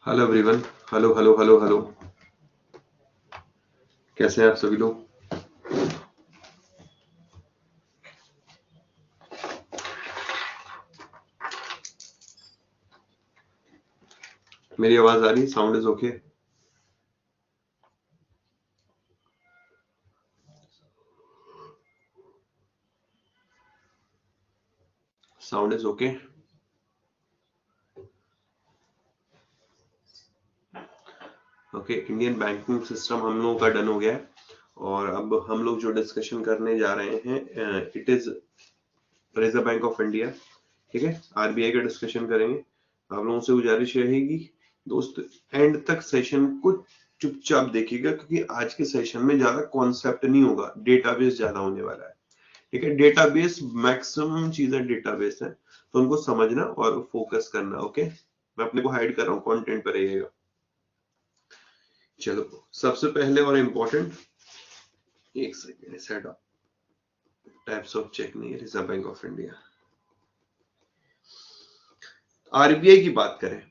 Hello everyone. Hello hello hello hello. कैसे हैं आप सभी लोग? मेरी आवाज आ रही है? Sound is okay? Sound is okay? Okay. Indian banking system हम लोगों का डन हो गया है और अब हम लोग जो डिस्कशन करने जा रहे हैं it is reserve bank of India. ठीक है, आरबीआई का डिस्कशन करेंगे। आप लोगों से गुजारिश रहेगी दोस्त, एंड तक सेशन को चुपचाप देखिएगा क्योंकि आज के सेशन में ज्यादा कॉन्सेप्ट नहीं होगा, डेटाबेस ज्यादा होने वाला है। ठीक है, डेटाबेस मैक्सिमम चीजें डेटाबेस है तो उनको समझना और फोकस करना। ओके, मैं अपने को हाइड कर रहा हूँ, कंटेंट पर रहिएगा। चलो, सबसे पहले और इम्पोर्टेंट, एक second, set up types of check नहीं है, Reserve bank of India. RBI की बात करें,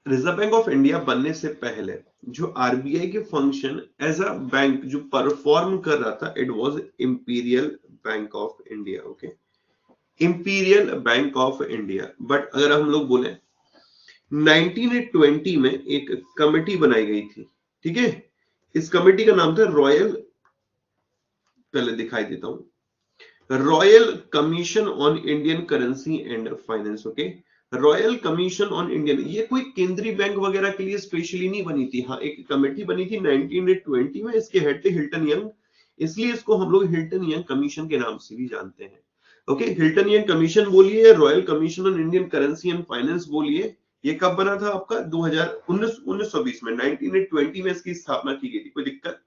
रिजर्व बैंक ऑफ इंडिया बनने से पहले जो आरबीआई के फंक्शन एज अ बैंक जो परफॉर्म कर रहा था, it was imperial bank of India. Okay, imperial bank of India. But अगर हम लोग बोले 1920 में एक कमेटी बनाई गई थी। ठीक है, इस कमेटी का नाम था रॉयल, पहले दिखाई देता हूं, royal commission on Indian currency and finance. Okay, royal commission on Indian, ये कोई केंद्रीय बैंक वगैरह के लिए स्पेशली नहीं बनी थी। हाँ, एक कमेटी बनी थी 1920 में, इसके हेड थे हिल्टन यंग, इसलिए इसको हम लोग हिल्टन यंग कमीशन के नाम से भी जानते हैं। ओके, हिल्टन यंग कमीशन बोलिए, royal commission on Indian currency and finance बोलिए। ये कब बना था आपका? 1920 में, 1920 में इसकी स्थापना की गई थी। कोई दिक्कत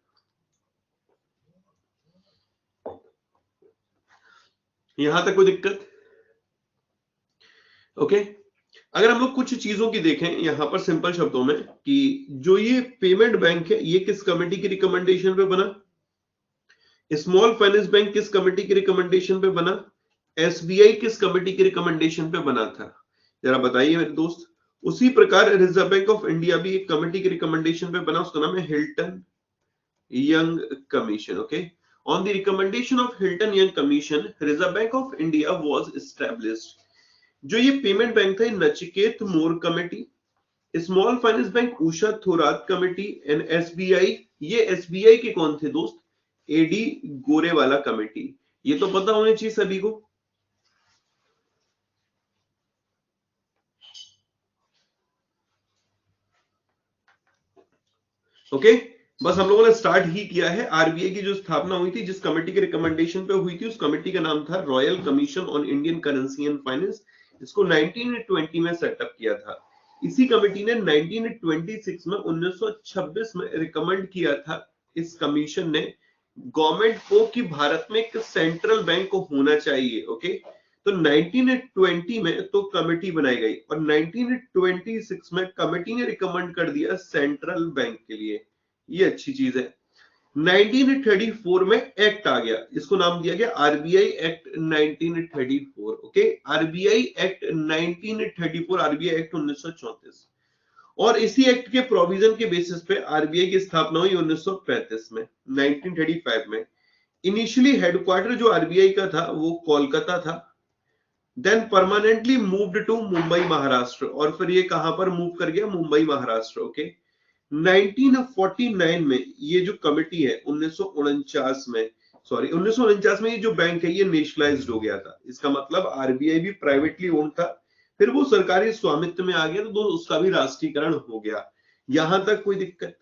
यहां तक? कोई दिक्कत? ओके, अगर हम लोग कुछ चीजों की देखें यहां पर सिंपल शब्दों में कि जो ये पेमेंट बैंक है ये किस कमेटी की रिकमेंडेशन पे बना? स्मॉल फाइनेंस बैंक किस कमेटी की रिकमेंडेशन पे बना? एसबीआई किस कमेटी की रिकमेंडेशन पे बना था? जरा बताइए मेरे दोस्त। उसी प्रकार रिजर्व बैंक ऑफ इंडिया भी एक कमेटी की रिकमेंडेशन पे बना, उसका नाम है Hilton Young commission. Okay, on the recommendation of Hilton Young commission reserve bank of India was established. जो ये पेमेंट बैंक था, Nachiket Mor committee, small finance bank Usha Thorat committee and SBI, ये एसबीआई के कौन थे दोस्त? AD Gorwala committee. ये तो पता होना चाहिए सभी को। ओके, बस हम लोगों ने स्टार्ट ही किया है। आरबीआई की जो स्थापना हुई थी, जिस कमेटी के रिकमेंडेशन पे हुई थी, उस कमेटी का नाम था royal commission on Indian currency and finance. इसको 1920 में सेटअप किया था। इसी कमेटी ने 1926 में 1926 में रिकमेंड किया था, इस कमीशन ने गवर्नमेंट को कि भारत में एक सेंट्रल बैंक होना चाहिए। ओके, तो 1920 में तो कमेटी बनाई गई और 1926 में कमेटी ने रिकमेंड कर दिया सेंट्रल बैंक के लिए। ये अच्छी चीज है। 1934 में एक्ट आ गया, इसको नाम दिया गया RBI act 1934। Okay, RBI act 1934, RBI act 1934। और इसी एक्ट के प्रोविजन के बेसिस पे आरबीआई की स्थापना हुई 1935 में, 1935 में। इनिशियली हेडक्वार्टर जो आरबीआई का था वो कोलकाता था, then permanently moved to Mumbai Maharashtra, और फिर ये कहां पर मूव कर गया? मुंबई महाराष्ट्र। ओके, 1949 में ये जो कमेटी है, 1949 में, सॉरी 1949 में ये जो बैंक है ये नेशनलाइज्ड हो गया था। इसका मतलब आरबीआई भी प्राइवेटली ओन्ड था, फिर वो सरकारी स्वामित्व में आ गया तो उसका भी राष्ट्रीयकरण हो गया। यहां तक कोई दिक्कत?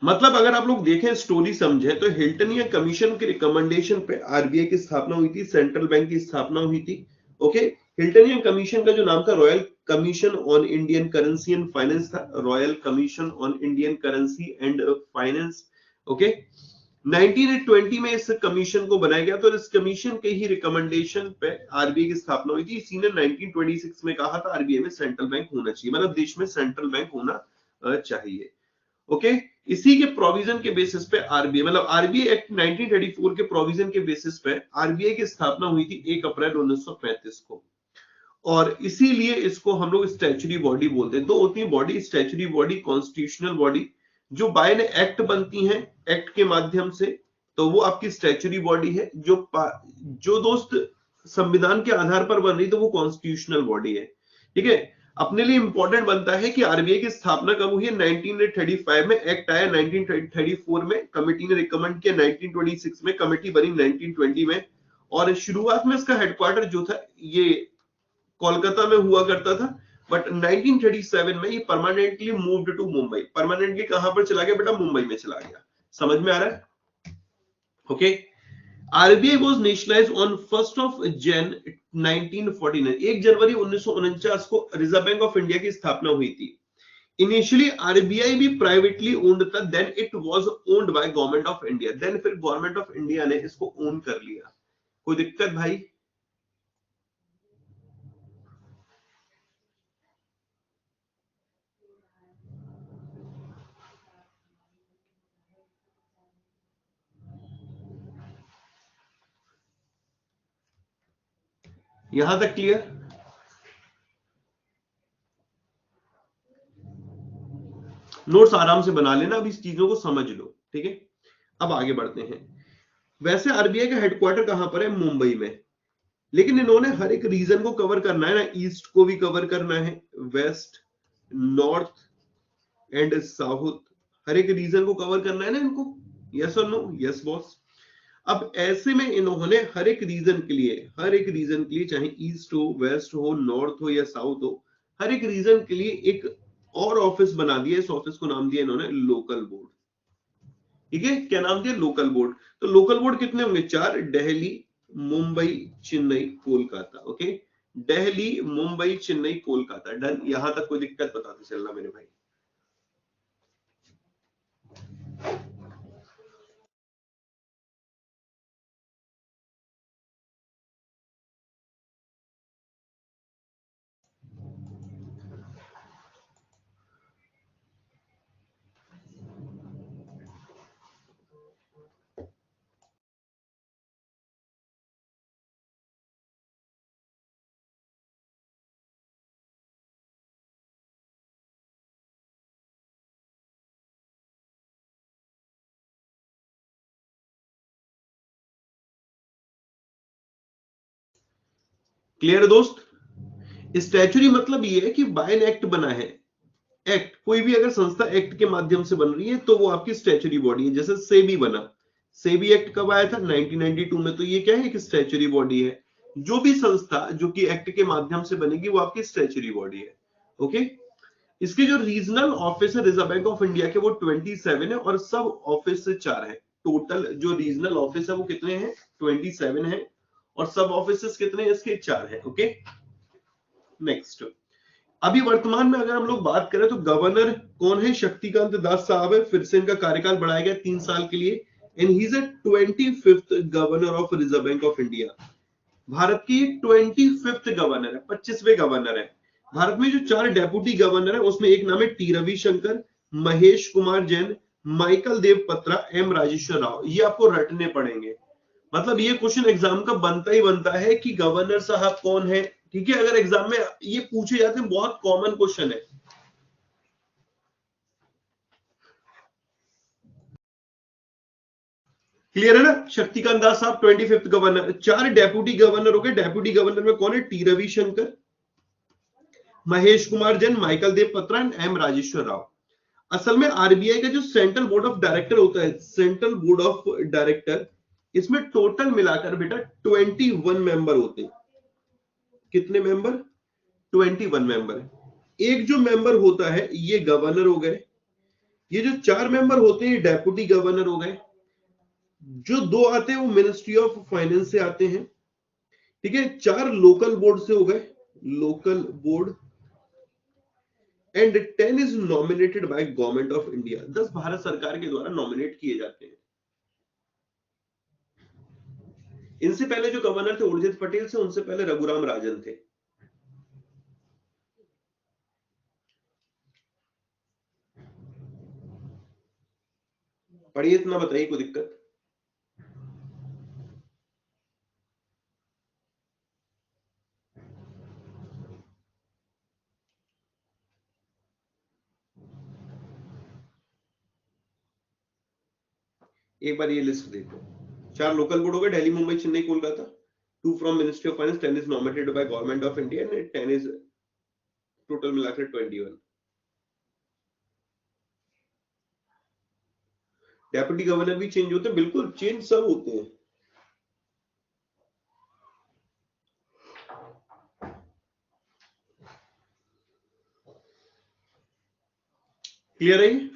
मतलब अगर आप लोग देखें, स्टोरी समझे, तो हिल्टनिया कमीशन के रिकमेंडेशन पे आरबीआई की स्थापना हुई थी, सेंट्रल बैंक की स्थापना हुई थी। ओके, हिल्टनिया कमीशन का जो नाम था royal commission on Indian currency and finance था, royal commission on Indian currency and finance. Okay, 1920 में इस कमीशन को बनाया गया, तो इस कमीशन के ही रिकमेंडेशन पे आरबीआई की स्थापना हुई थी। इसी ने 1926 में कहा था आरबीआई में सेंट्रल बैंक होना चाहिए, मतलब देश में सेंट्रल बैंक होना चाहिए। ओके। इसी के प्रोविजन के बेसिस पे आरबीआई, मतलब आरबीआई एक्ट 1934 के प्रोविजन के बेसिस पे आरबीआई की स्थापना हुई थी 1 अप्रैल 1935 को। और इसीलिए इसको हम लोग स्टैच्यूटरी बॉडी बोलते हैं। दो होती है body, statutory body, constitutional body. जो बाय ने एक्ट बनती हैं एक्ट के माध्यम से, तो वो आपकी स्टैच्यूटरी बॉडी है। जो दोस्त संविधान के आधार पर बन रही तो वो कॉन्स्टिट्यूशनल बॉडी है। ठीक है। अपने लिए इंपॉर्टेंट बनता है कि आरबीआई की स्थापना कब हुई है, 1935 में एक्ट आया, 1934 में कमेटी ने रिकमेंड किया, 1926 में कमेटी बनी, 1920 में। और शुरुआत में इसका हेडक्वार्टर जो था ये कोलकाता में हुआ करता था, बट 1937 में ये permanently moved to Mumbai. Permanently कहां पर चला गया बेटा, मुंबई में चला गया। समझ में आ रहा है? Okay. RBI was nationalised on 1 जन 1949। 1 जनवरी 1949 को रिजर्व बैंक ऑफ इंडिया की स्थापना हुई थी। इनिशियली आरबीआई भी प्राइवेटली ओन्ड था, then it was owned by Government of India. Then फिर गवर्नमेंट ऑफ इंडिया ने इसको ओन कर लिया। कोई दिक्कत भाई? यहां तक क्लियर? नोट्स आराम से बना लेना, अब इस चीजों को समझ लो। ठीक है, अब आगे बढ़ते हैं। वैसे आरबीआई का हेडक्वार्टर कहां पर है? मुंबई में। लेकिन इन्होंने हर एक रीजन को कवर करना है ना, ईस्ट को भी कवर करना है, वेस्ट, नॉर्थ एंड साउथ, हर एक रीजन को कवर करना है ना इनको। यस और नो? Yes boss. अब ऐसे में इन्होंने हर एक रीजन के लिए, चाहे ईस्ट हो, वेस्ट हो, नॉर्थ हो या साउथ हो, हर एक रीजन के लिए एक और ऑफिस बना दिया। इस ऑफिस को नाम दिया इन्होंने लोकल बोर्ड। ठीक है, क्या नाम दिया? Local board. तो लोकल बोर्ड कितने होंगे? 4, दिल्ली, मुंबई, चेन्नई, कोलकाता। ओके, दिल्ली, मुंबई, चेन्नई, कोलकाता। डन। यहां तक कोई दिक्कत बताते चलना मेरे भाई। क्लियर है दोस्त? स्टैच्यूरी मतलब ये है कि बाय एन एक्ट बना है। एक्ट, कोई भी अगर संस्था एक्ट के माध्यम से बन रही है तो वो आपकी स्टैच्यूरी बॉडी है। जैसे सेबी बना, सेबी एक्ट कब आया था? 1992 में। तो ये क्या है? एक स्टैच्यूरी बॉडी है। जो भी संस्था जो कि एक्ट के माध्यम से बनेगी वो आपकी स्टैच्यूरी बॉडी है। ओके। इसके जो रीजनल ऑफिस है रिजर्व बैंक ऑफ इंडिया के, वो 27 है और सब ऑफिस से 4 है। टोटल जो रीजनल ऑफिस है वो कितने हैं? 27 है। और सब ऑफिस कितने हैं इसके? 4 है। Okay, next. अभी वर्तमान में अगर हम लोग बात करें तो गवर्नर कौन है? शक्तिकांत दास साहब है। फिर से इनका कार्यकाल बढ़ाया गया 3 साल के लिए। And he is 25th governor of Reserve bank of India. Bharat की 25th गवर्नर है, 25वें गवर्नर है। भारत में जो 4 डेप्यूटी गवर्नर है उसमें एक नाम है टी रविशंकर, महेश कुमार जैन, माइकल देव पत्रा, एम राजेश्वर राव। ये आपको रटने पड़ेंगे। मतलब ये क्वेश्चन एग्जाम का बनता ही बनता है कि गवर्नर साहब कौन है। ठीक है, अगर एग्जाम में ये पूछे जाते हैं, बहुत कॉमन क्वेश्चन है। क्लियर है ना? शक्तिकांत दास साहब 25th गवर्नर। 4 डेप्यूटी गवर्नर हो गए। डेप्यूटी गवर्नर में कौन है? टी रविशंकर, महेश कुमार जैन, माइकल देव पत्रा एंड एम राजेश्वर राव। असल में आरबीआई का जो सेंट्रल बोर्ड ऑफ डायरेक्टर होता है, सेंट्रल बोर्ड ऑफ डायरेक्टर, इसमें टोटल मिलाकर बेटा 21 मेंबर होते हैं। कितने मेंबर? 21 मेंबर है। एक जो मेंबर होता है ये गवर्नर हो गए। ये जो 4 मेंबर होते हैं डेप्यूटी गवर्नर हो गए। जो 2 आते हैं वो मिनिस्ट्री ऑफ फाइनेंस से आते हैं। ठीक है, 4 लोकल बोर्ड से हो गए, local board. And 10 is nominated by Government of India. 10 Bharat सरकार के द्वारा नॉमिनेट किए जाते हैं। इनसे पहले जो गवर्नर थे उर्जित पटेल से, उनसे पहले रघुराम राजन थे। पढ़िए, इतना बताइए, कोई दिक्कत? एक बार ये लिस्ट देखो। 4 लोकल बोर्ड हो गए, Delhi, Mumbai, Chennai, Kolkata. 2 from ministry of finance, 10 is nominated by Government of India and 10 is total मिलाकर 21। डेप्यूटी गवर्नर भी चेंज होते हैं, बिल्कुल चेंज सब होते हैं। क्लियर है ये?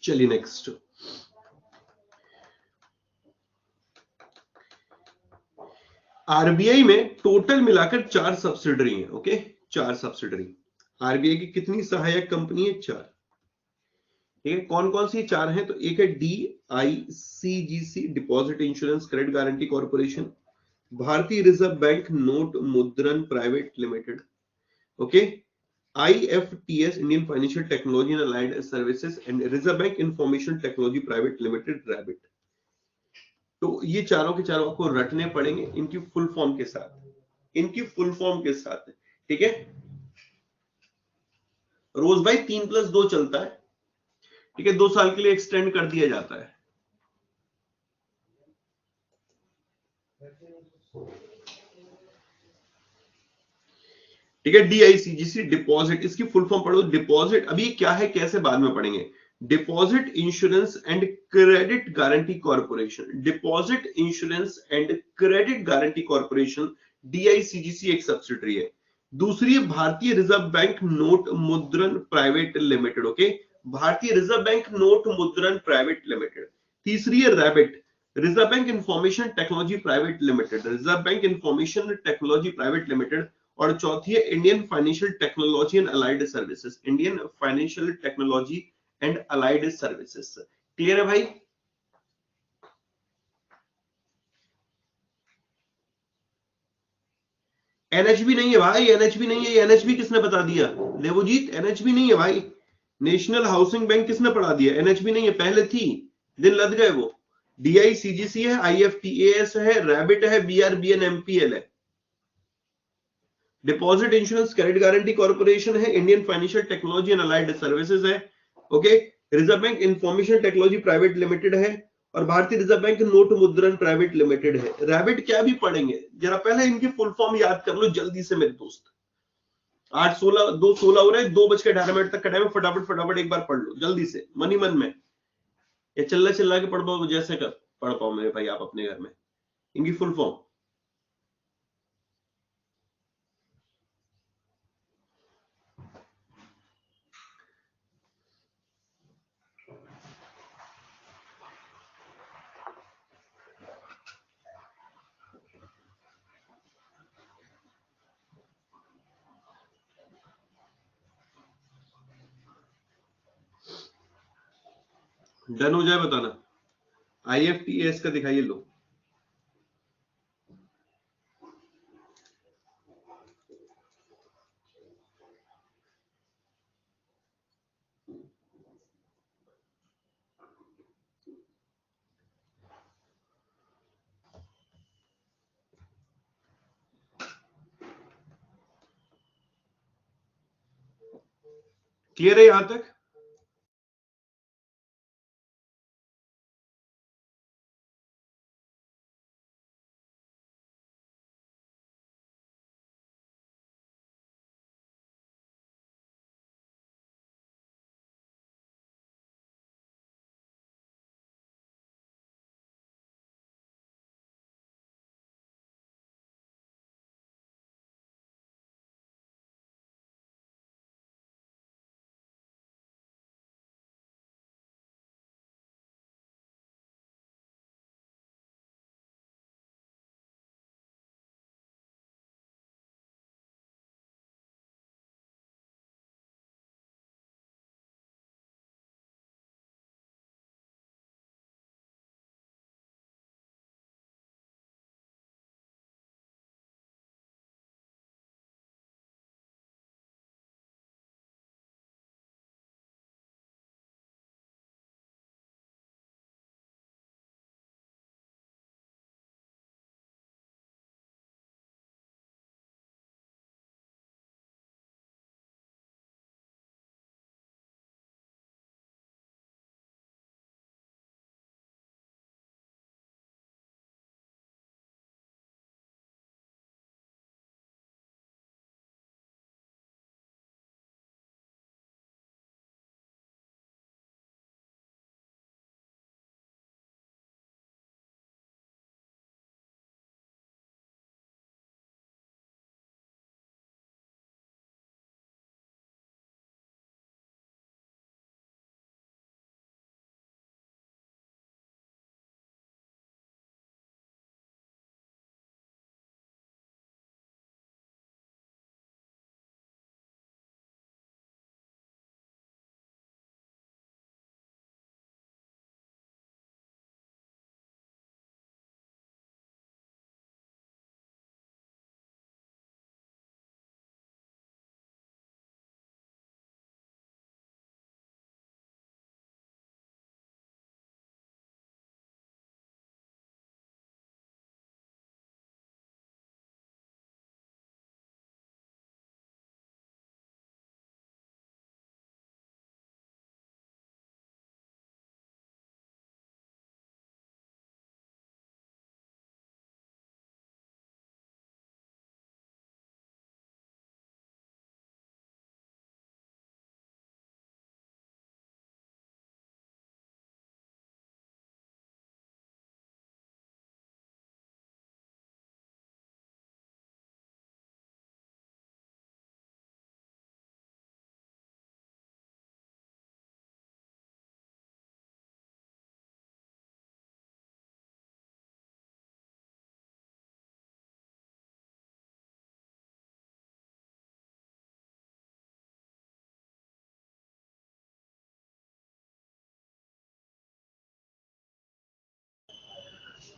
चलिए नेक्स्ट। आरबीआई में टोटल मिलाकर 4 सब्सिडरी हैं। Okay, 4 subsidiary. आरबीआई की कितनी सहायक कंपनी है? 4। ठीक है, कौन कौन सी 4 हैं? तो एक है DICGC, deposit insurance credit guarantee corporation. भारतीय रिजर्व बैंक नोट मुद्रण private limited. Okay, IFTS, Indian financial technology and allied services, and reserve bank information technology private limited, ReBIT. तो ये चारों के चारों आपको रटने पड़ेंगे इनकी फुल फॉर्म के साथ, इनकी फुल फॉर्म के साथ। ठीक है, रोज भाई 3+2 चलता है। ठीक है, 2 साल के लिए एक्सटेंड कर दिया जाता है। ठीक है, डीआईसीजीसी, डिपॉजिट, इसकी फुल फॉर्म पढ़ो। डिपॉजिट अभी क्या है, कैसे बाद में पढ़ेंगे। Deposit insurance and credit guarantee corporation, deposit insurance and credit guarantee corporation, DICGC एक सब्सिडरी है। दूसरी है भारतीय रिजर्व बैंक नोट मुद्रण प्राइवेट लिमिटेड। ओके, भारतीय रिजर्व बैंक नोट मुद्रण प्राइवेट लिमिटेड। तीसरी है rabbit, reserve bank information technology private limited, reserve bank information technology private limited. और चौथी है Indian financial technology and allied services, Indian financial technology and allied services. Clear है भाई? NHB नहीं है भाई, एनएचबी नहीं है। एनएचबी किसने बता दिया? देवजीत, एनएचबी नहीं है भाई। नेशनल हाउसिंग बैंक किसने पढ़ा दिया? एनएचबी नहीं है, पहले थी, दिन लद गए वो। डीआईसीजीसी है, आईएफटीएएस है, रैबिट है, बीआरबीएन एमपीएल है। Deposit insurance credit guarantee corporation है, Indian financial technology and allied services है। Okay, reserve bank information technology private limited है, और भारतीय रिजर्व बैंक नोट मुद्रण प्राइवेट लिमिटेड है। रैबिट क्या भी पढ़ेंगे, जरा पहले इनकी फुल फॉर्म याद कर लो जल्दी से मेरे दोस्त। 8:16, 2:16 हो रहे हैं, 2:18 तक का टाइम है। फटाफट फटाफट एक बार पढ़ लो जल्दी से, मन ही मन में, या चिल्ला चिल्ला के पढ़ पाओ, जैसे कर पढ़ पाओ मेरे भाई आप अपने घर में, इनकी फुल फॉर्म। डन हो जाए बताना। आईएफटीएस का दिखाइए लो। क्लियर है यहां तक?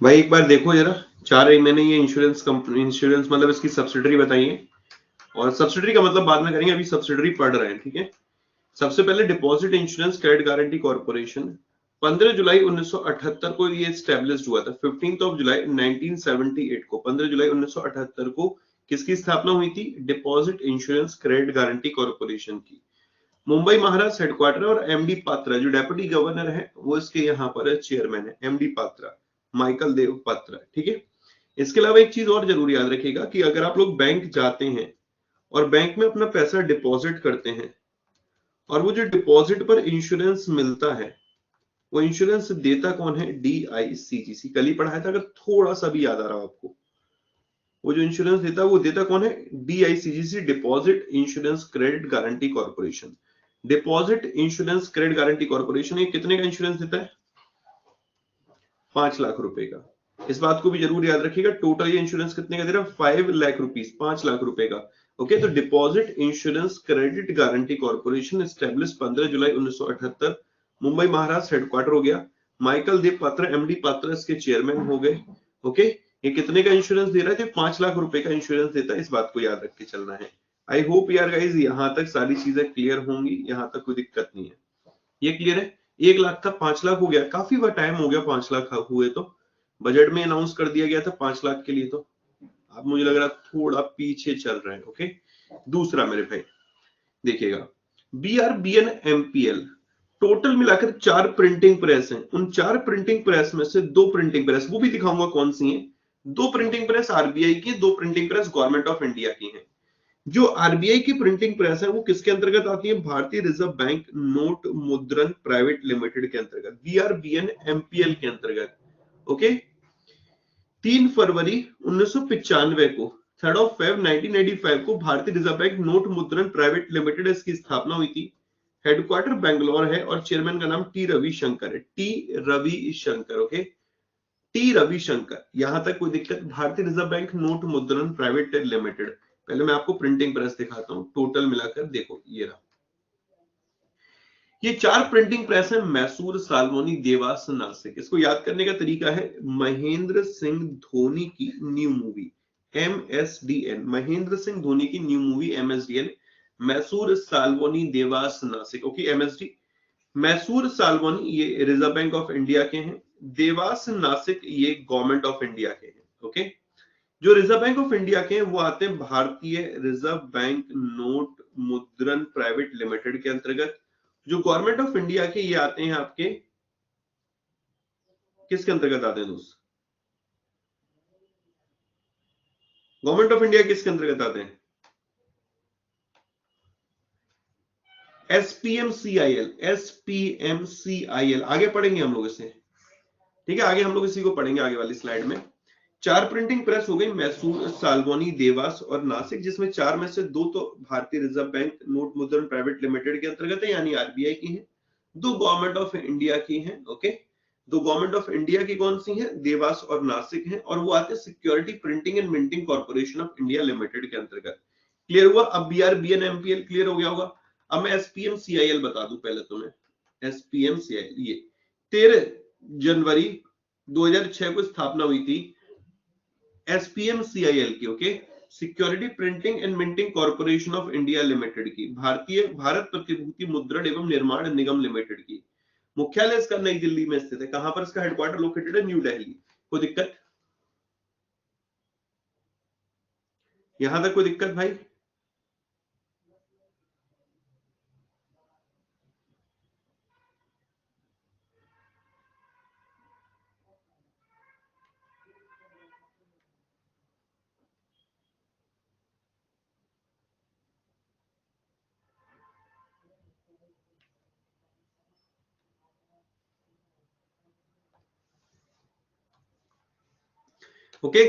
भाई एक बार देखो जरा, मैंने ये इंश्योरेंस कंपनी, इंश्योरेंस मतलब इसकी सब्सिडरी बताई है, और सब्सिडरी का मतलब बाद में करेंगे, अभी सब्सिडरी पढ़ रहे हैं, ठीक है। सबसे पहले deposit insurance credit guarantee corporation 15 जुलाई 1978 को ये स्टैब्लिश्ड हुआ था। 15 ऑफ जुलाई 1978 को, 15 जुलाई 1978 को किसकी स्थापना हुई थी? Deposit insurance credit guarantee corporation की। मुंबई महाराष्ट्र हेडक्वार्टर, और एमडी पात्रा जो डेप्यूटी गवर्नर है वो इसके यहाँ पर चेयरमैन है, एमडी पात्रा, माइकल देव पात्रा, ठीक है। इसके अलावा एक चीज और जरूर याद रखिएगा कि अगर आप लोग बैंक जाते हैं और बैंक में अपना पैसा डिपॉजिट करते हैं, और वो जो डिपॉजिट पर इंश्योरेंस मिलता है, वो इंश्योरेंस देता कौन है? डीआईसीजीसी। कल ही पढ़ाया था, अगर थोड़ा सा भी याद आ रहा हो आपको, वो जो इंश्योरेंस देता है वो देता कौन है? DICGC, deposit insurance credit guarantee corporation. Deposit insurance credit guarantee corporation ये कितने का इंश्योरेंस देता है? 5 लाख रुपए का। इस बात को भी जरूर याद रखिएगा, टोटल ये इंश्योरेंस कितने का दे रहा है? 5 लाख रुपीस, 5 लाख रुपए का। ओके, तो deposit insurance credit guarantee corporation establish 15 जुलाई 1978, मुंबई महाराष्ट्र हेडक्वार्टर हो गया। माइकल देव पात्रा, एमडी पात्रा इसके चेयरमैन हो गए। ओके, ये कितने का इंश्योरेंस दे रहा है? 5 लाख रुपए का इंश्योरेंस देता है, इस बात को याद रख के चलना है। आई होप यार गाइज यहां तक सारी चीजें क्लियर होंगी, यहां तक कोई दिक्कत नहीं है। ये क्लियर है? 1 लाख का 5 लाख हो गया, काफी बार टाइम हो गया 5 लाख हुए, तो बजट में अनाउंस कर दिया गया था 5 लाख के लिए, तो अब मुझे लग रहा थोड़ा पीछे चल रहे हैं। ओके, दूसरा मेरे भाई देखिएगा, बीआरबीएन एमपीएल, टोटल मिलाकर 4 प्रिंटिंग प्रेस हैं। उन 4 प्रिंटिंग प्रेस में से 2 प्रिंटिंग प्रेस, वो भी दिखाऊंगा कौन सी हैं, 2 प्रिंटिंग प्रेस आरबीआई की, 2 printing press government of India की हैं। जो आरबीआई की प्रिंटिंग प्रेस है वो किसके अंतर्गत आती है? भारतीय रिजर्व बैंक नोट मुद्रण प्राइवेट लिमिटेड के अंतर्गत, बीआरबीएन एमपीएल के अंतर्गत। ओके, 3 फरवरी 1995 को, 3 ऑफ फेब 1985 को भारतीय रिजर्व बैंक नोट मुद्रण प्राइवेट लिमिटेड इसकी स्थापना हुई थी। हेडक्वार्टर बेंगलोर है और चेयरमैन का नाम टी रविशंकर है, T Ravishankar. Okay, T Ravishankar, यहां तक कोई दिक्कत? भारतीय रिजर्व बैंक नोट मुद्रण प्राइवेट लिमिटेड। पहले मैं आपको प्रिंटिंग प्रेस दिखाता हूं, टोटल मिलाकर देखो ये रहा। ये 4 प्रिंटिंग प्रेस है, मैसूर, साल्मोनी, देवास, नासिक। इसको याद करने का तरीका है, महेंद्र सिंह धोनी की new movie MSDN, Mahendra Singh Dhoni की new movie MSDN, Mysore, Salmoni, Dewas, Nashik. Okay, MSD, Mysore, Salmoni ये रिजर्व बैंक ऑफ इंडिया के हैं, देवास, नासिक ये गवर्नमेंट ऑफ इंडिया के हैं। ओके, जो रिजर्व बैंक ऑफ इंडिया के हैं वो आते हैं भारतीय रिजर्व बैंक नोट मुद्रण प्राइवेट लिमिटेड के अंतर्गत। जो गवर्नमेंट ऑफ इंडिया के ये आते हैं आपके किसके अंतर्गत आते हैं दोस्त? गवर्नमेंट ऑफ इंडिया किसके अंतर्गत आते हैं? एसपीएमसीआईएल, एसपीएमसीआईएल आगे पढ़ेंगे हम लोग इसे, ठीक है, आगे हम लोग इसी को पढ़ेंगे आगे वाली स्लाइड में। 4 प्रिंटिंग प्रेस हो गई, मैसूर, साल्मोनी, देवास और नासिक, जिसमें 4 में से 2 तो भारतीय रिजर्व बैंक नोट मुद्रण प्राइवेट लिमिटेड के अंतर्गत है, यानी आरबीआई की है, 2 गवर्नमेंट ऑफ इंडिया की हैं। ओके, 2 गवर्नमेंट ऑफ इंडिया की कौन सी हैं? देवास और नासिक हैं, और वो आते हैं security printing and minting corporation of India limited के अंतर्गत। क्लियर हुआ? अब बीआरबीएन एमपीएल क्लियर हो गया होगा। अब मैं एसपीएमसीआईएल बता दूं पहले तो मैं, एसपीएमसीआईएल ये 13 जनवरी 2006 को स्थापना हुई थी एसपीएमसीआईएल की। Okay, security printing and minting corporation of India limited की, भारत प्रतिभूति मुद्रण एवं निर्माण निगम लिमिटेड की। मुख्यालय इसका नई दिल्ली में स्थित है। कहां पर इसका हेडक्वार्टर लोकेटेड है? न्यू दिल्ली। कोई दिक्कत? यहां तक कोई दिक्कत भाई? ओके,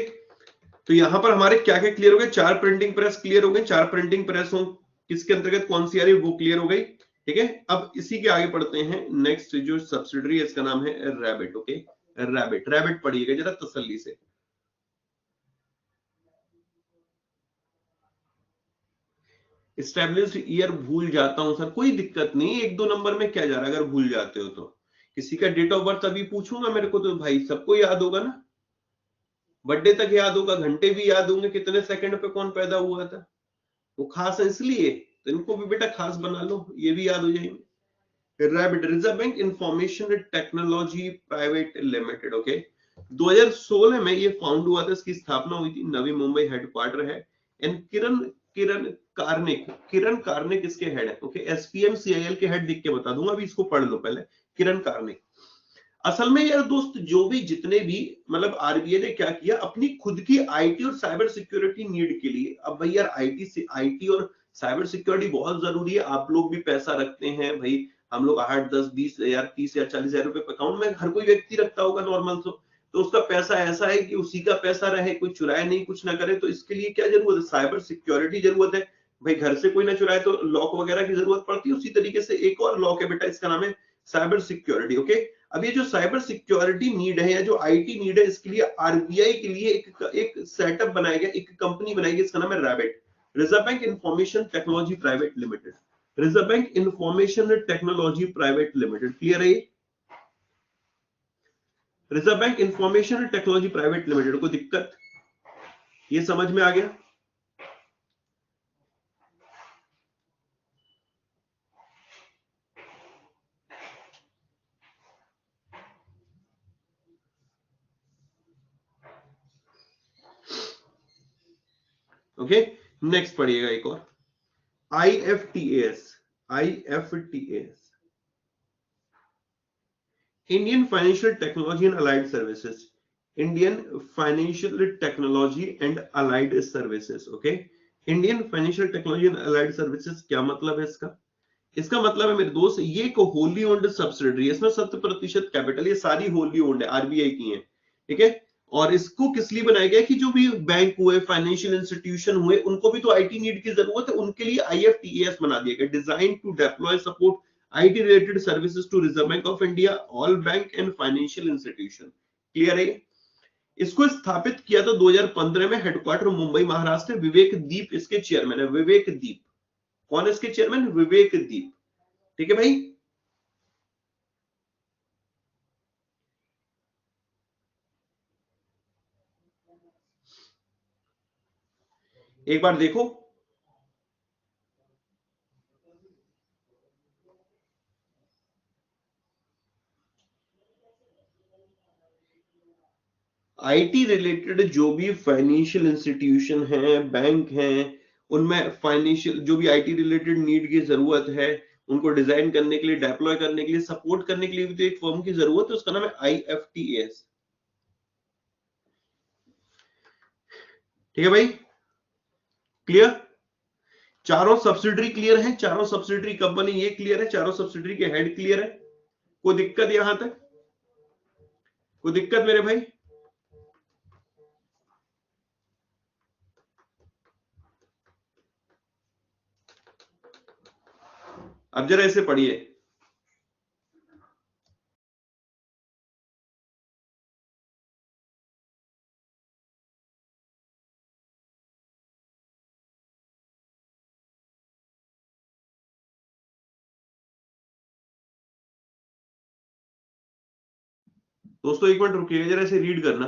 तो यहां पर हमारे क्या क्या क्लियर हो गए? 4 प्रिंटिंग प्रेस क्लियर हो गए, 4 प्रिंटिंग प्रेस हो किसके अंतर्गत कौन सी आ रही है वो क्लियर हो गई, ठीक है। अब इसी के आगे पढ़ते हैं, नेक्स्ट जो सब्सिडरी है इसका नाम है रैबिट। ओके, रैबिट, रैबिट पढ़िएगा जरा तसल्ली से। एस्टेब्लिश्ड ईयर भूल जाता हूं सर, कोई दिक्कत नहीं, 1-2 नंबर में क्या जा रहा है अगर भूल जाते हो तो। किसी का डेट ऑफ बर्थ अभी पूछूंगा मेरे को तो भाई सबको याद होगा ना। बर्थडे तक याद होगा, घंटे भी याद होंगे, कितने सेकंड पे कौन पैदा हुआ था। वो खास है इसलिए, तो इनको भी बेटा खास बना लो, ये भी याद हो जाएंगे। Rabbit, reserve bank information technology private limited, okay. 2016 में ये फाउंड हुआ था, इसकी स्थापना हुई थी, नवी मुंबई हेडक्वार्टर है। एंड किरण किरण किरण कार्निक इसके हेड है, ओके। एसपीएम सीआईएल के हेड दिख के बता दूंगा, अभी इसको पढ़ लो पहले। किरण कार्निक, असल में यार दोस्त, जो भी जितने भी मतलब आरबीआई ने क्या किया, अपनी खुद की आईटी और साइबर सिक्योरिटी नीड के लिए, अब भाई यार आईटी और साइबर सिक्योरिटी बहुत जरूरी है। आप लोग भी पैसा रखते हैं भाई, हम लोग 8 10 20 हजार 30 हजार 40 हजार रुपए अकाउंट में हर कोई व्यक्ति रखता होगा नॉर्मल। तो उसका पैसा ऐसा है कि उसी का पैसा रहे, कोई चुराए नहीं, कुछ ना करे। तो इसके लिए क्या जरूरत है, साइबर सिक्योरिटी जरूरत है। भाई घर से कोई ना चुराए तो लॉक वगैरह की जरूरत पड़ती है, उसी तरीके से एक और लॉक है बेटा, इसका नाम है साइबर सिक्योरिटी, ओके। अब ये जो साइबर सिक्योरिटी नीड है या जो आईटी नीड है, इसके लिए आरबीआई के लिए एक सेटअप बनाया गया, एक कंपनी बनाई गई, इसका नाम है rabbit, reserve bank information technology private limited. Reserve bank information technology private limited, clear है ये। Reserve bank information technology private limited, को दिक्कत ये समझ में आ गया। ओके, नेक्स्ट पढ़िएगा एक और, IFTS. IFTS, Indian financial technology and allied services. Indian financial technology and allied services, okay. Indian financial technology and allied services, क्या मतलब है इसका? इसका मतलब है मेरे दोस्त, ये एक होली ओन्ड सब्सिडरी है, इसमें 7% कैपिटल, ये सारी होली ओन्ड है, आरबीआई की है, ठीक है। और इसको किस लिए बनाया गया कि जो भी बैंक हुए, फाइनेंशियल इंस्टीट्यूशन हुए, उनको भी तो आईटी नीड की जरूरत है, उनके लिए आईएफटीएस बना दिया गया, design to deploy support IT related services to Reserve bank of India, all bank and financial institution, clear है। इसको स्थापित किया था 2015 में, हेडक्वार्टर मुंबई महाराष्ट्र, विवेक दीप इसके चेयरमैन है, विवेक दीप। कौन है इसके चेयरमैन? विवेक दीप, ठीक है भाई। एक बार देखो, आईटी रिलेटेड जो भी फाइनेंशियल इंस्टीट्यूशन हैं, बैंक हैं, उनमें फाइनेंशियल जो भी आईटी रिलेटेड नीड की जरूरत है, उनको डिजाइन करने के लिए, डेप्लॉय करने के लिए, सपोर्ट करने के लिए भी तो एक फर्म की जरूरत है, उसका नाम है आईएफटीएस, ठीक है भाई, क्लियर। चारों सब्सिडरी क्लियर है, चारों सब्सिडरी कंपनी ये क्लियर है, चारों सब्सिडरी के हेड क्लियर है, कोई दिक्कत यहां तक? कोई दिक्कत मेरे भाई? अब जरा ऐसे पढ़िए, दोस्तों एक मिनट रुकिएगा, जरा ऐसे रीड करना।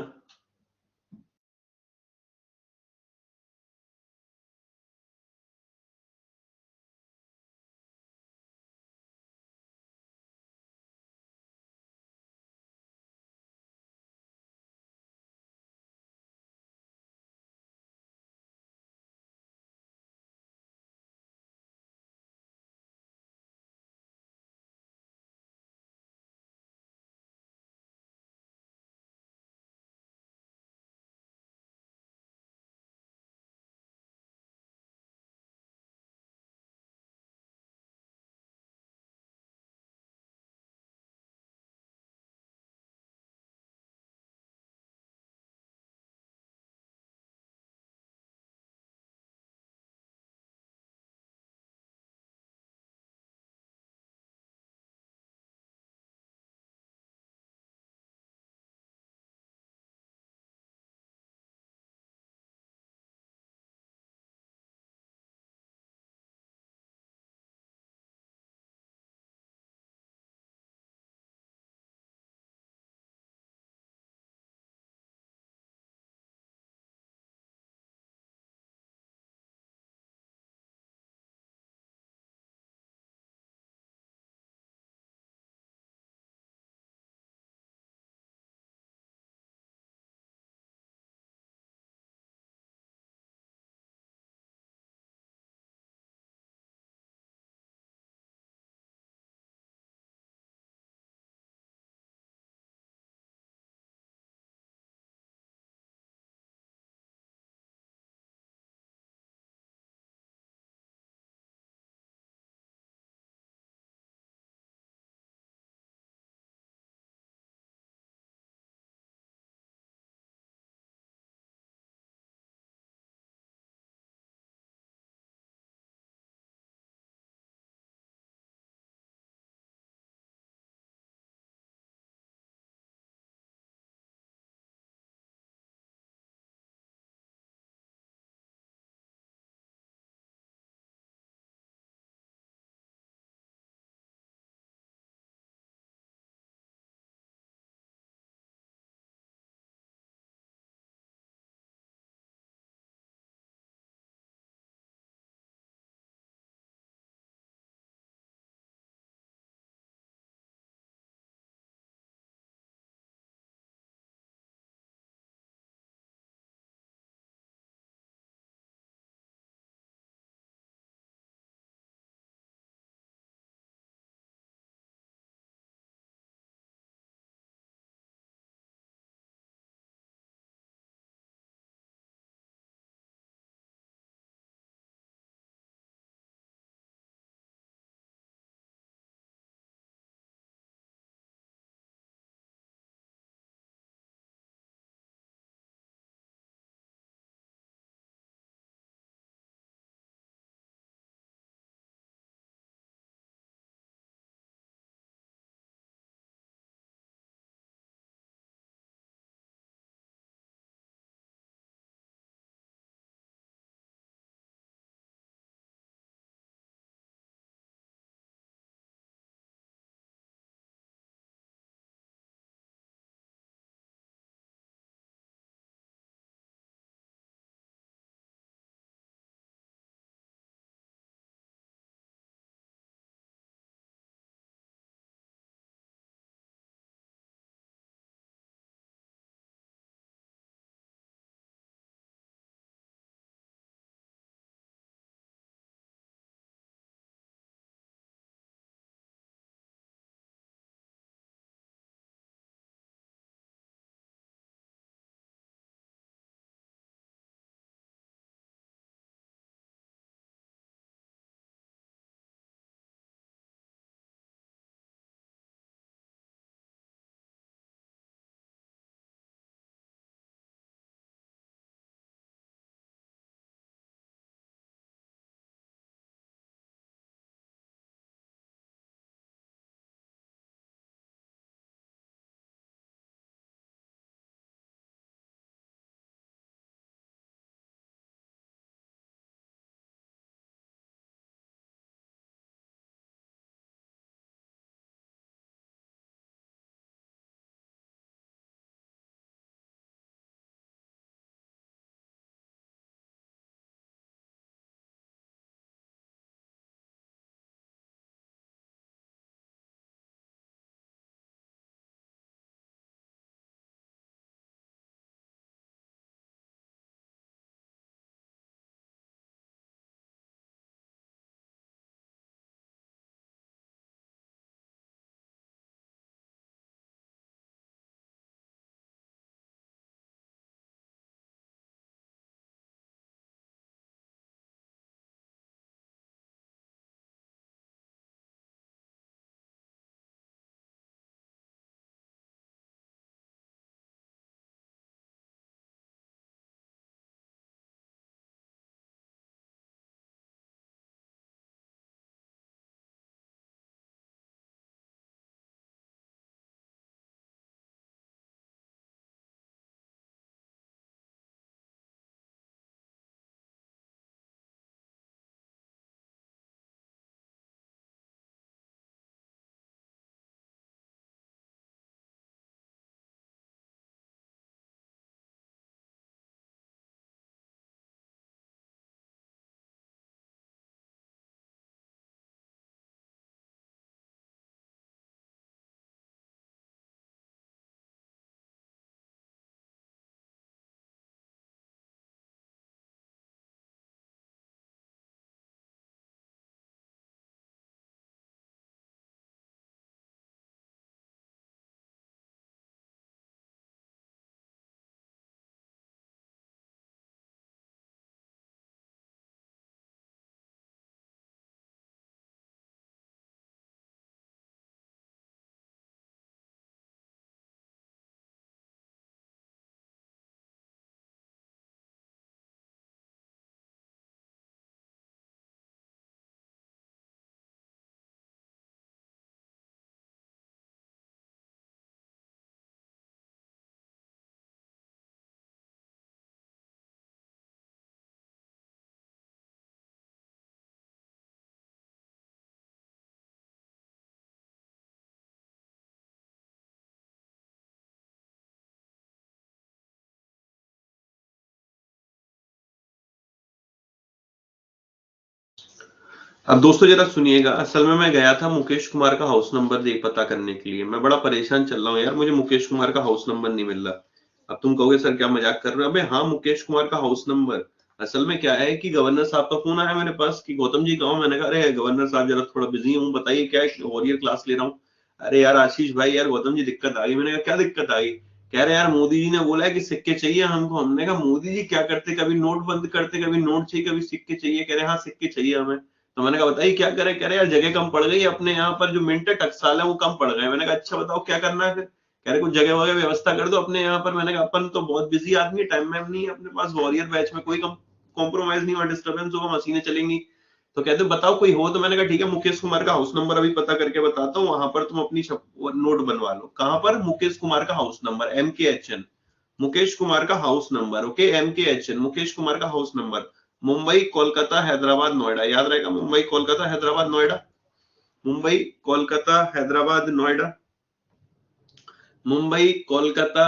अब दोस्तों जरा सुनिएगा, असल में मैं गया था मुकेश कुमार का हाउस नंबर देख पता करने के लिए। मैं बड़ा परेशान चल रहा हूँ यार, मुझे मुकेश कुमार का हाउस नंबर नहीं मिल रहा। अब तुम कहोगे सर क्या मजाक कर रहे हो? अबे हाँ, मुकेश कुमार का हाउस नंबर। असल में क्या है कि गवर्नर साहब का फोन आया मेरे पास कि गौतम जी कहाँ हो? मैंने कहा अरे गवर्नर साहब जरा थोड़ा बिजी हूँ, बताइए क्या वॉरियर क्लास ले रहा हूँ। अरे यार आशीष भाई, यार गौतम जी दिक्कत आ गई। मैंने कहा क्या दिक्कत आ गई? कह रहे यार मोदी जी ने बोला है कि सिक्के चाहिए हमको। हमने कहा मोदी जी क्या करते, कभी नोट बंद करते, कभी नोट चाहिए, कभी सिक्के चाहिए। कह रहे हाँ सिक्के चाहिए हमें। तो मैंने कहा बताइए क्या करें? कह रहे यार जगह कम पड़ गई अपने यहाँ पर, जो मिंट है टकसाल है वो कम पड़ गए। मैंने कहा अच्छा बताओ क्या करना है फिर? कह रहे कुछ जगह वगैरह व्यवस्था कर दो अपने यहाँ पर। मैंने कहा अपन तो बहुत बिजी आदमी, टाइम में नहीं है अपने पास, वॉरियर बैच में कोई कॉम्प्रोमाइज नहीं और डिस्टर्बेंस होगा, मशीनें चलेंगी। तो कहते बताओ कोई हो? तो मैंने कहा ठीक है, मुकेश कुमार का हाउस नंबर अभी पता करके बताता हूँ, वहां पर तुम अपनी नोट बनवा लो। कहां पर? मुकेश कुमार का house number, MKHN, Mukesh Kumar का house number. Okay, MKHN, Mukesh Kumar का हाउस नंबर। मुंबई, कोलकाता, हैदराबाद, नोएडा। याद रहेगा, मुंबई, कोलकाता, हैदराबाद, नोएडा। मुंबई, कोलकाता, हैदराबाद, नोएडा। मुंबई, कोलकाता,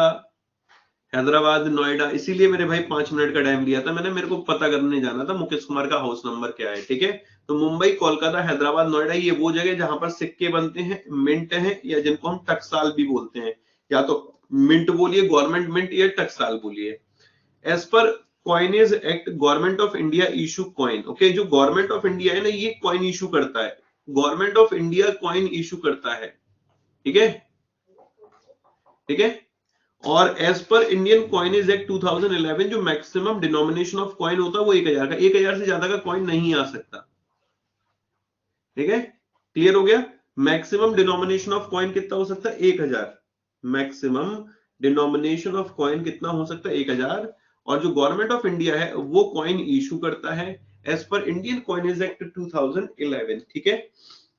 हैदराबाद, नोएडा। इसीलिए मेरे भाई 5 मिनट का टाइम लिया था मैंने, मेरे को पता करने जाना था मुकेश कुमार का हाउस नंबर क्या है। ठीक है, तो मुंबई, कोलकाता, हैदराबाद, नोएडा, ये वो जगह जहां पर सिक्के बनते हैं, मिंट हैं, या जिनको हम टकसाल भी बोलते हैं। या तो मिंट बोलिए, गवर्नमेंट मिंट, या टकसाल बोलिए। As per coinage act, Government of India issue coin. Okay, जो गवर्नमेंट ऑफ इंडिया है ना, ये कॉइन इशू करता है। Government of India coin issue करता है। ठीक है, ठीक है। और as per Indian coinage act 2011, जो मैक्सिमम डिनोमिनेशन ऑफ कॉइन होता है वो 1000 का, 1000 से ज्यादा का कॉइन नहीं आ सकता। ठीक है, क्लियर हो गया? मैक्सिमम डिनोमिनेशन ऑफ कॉइन कितना हो सकता है? 1000। मैक्सिमम डिनोमिनेशन ऑफ कॉइन कितना हो सकता है? 1000। और जो गवर्नमेंट ऑफ इंडिया है वो कॉइन इशू करता है as per Indian coinage act 2011। ठीक है,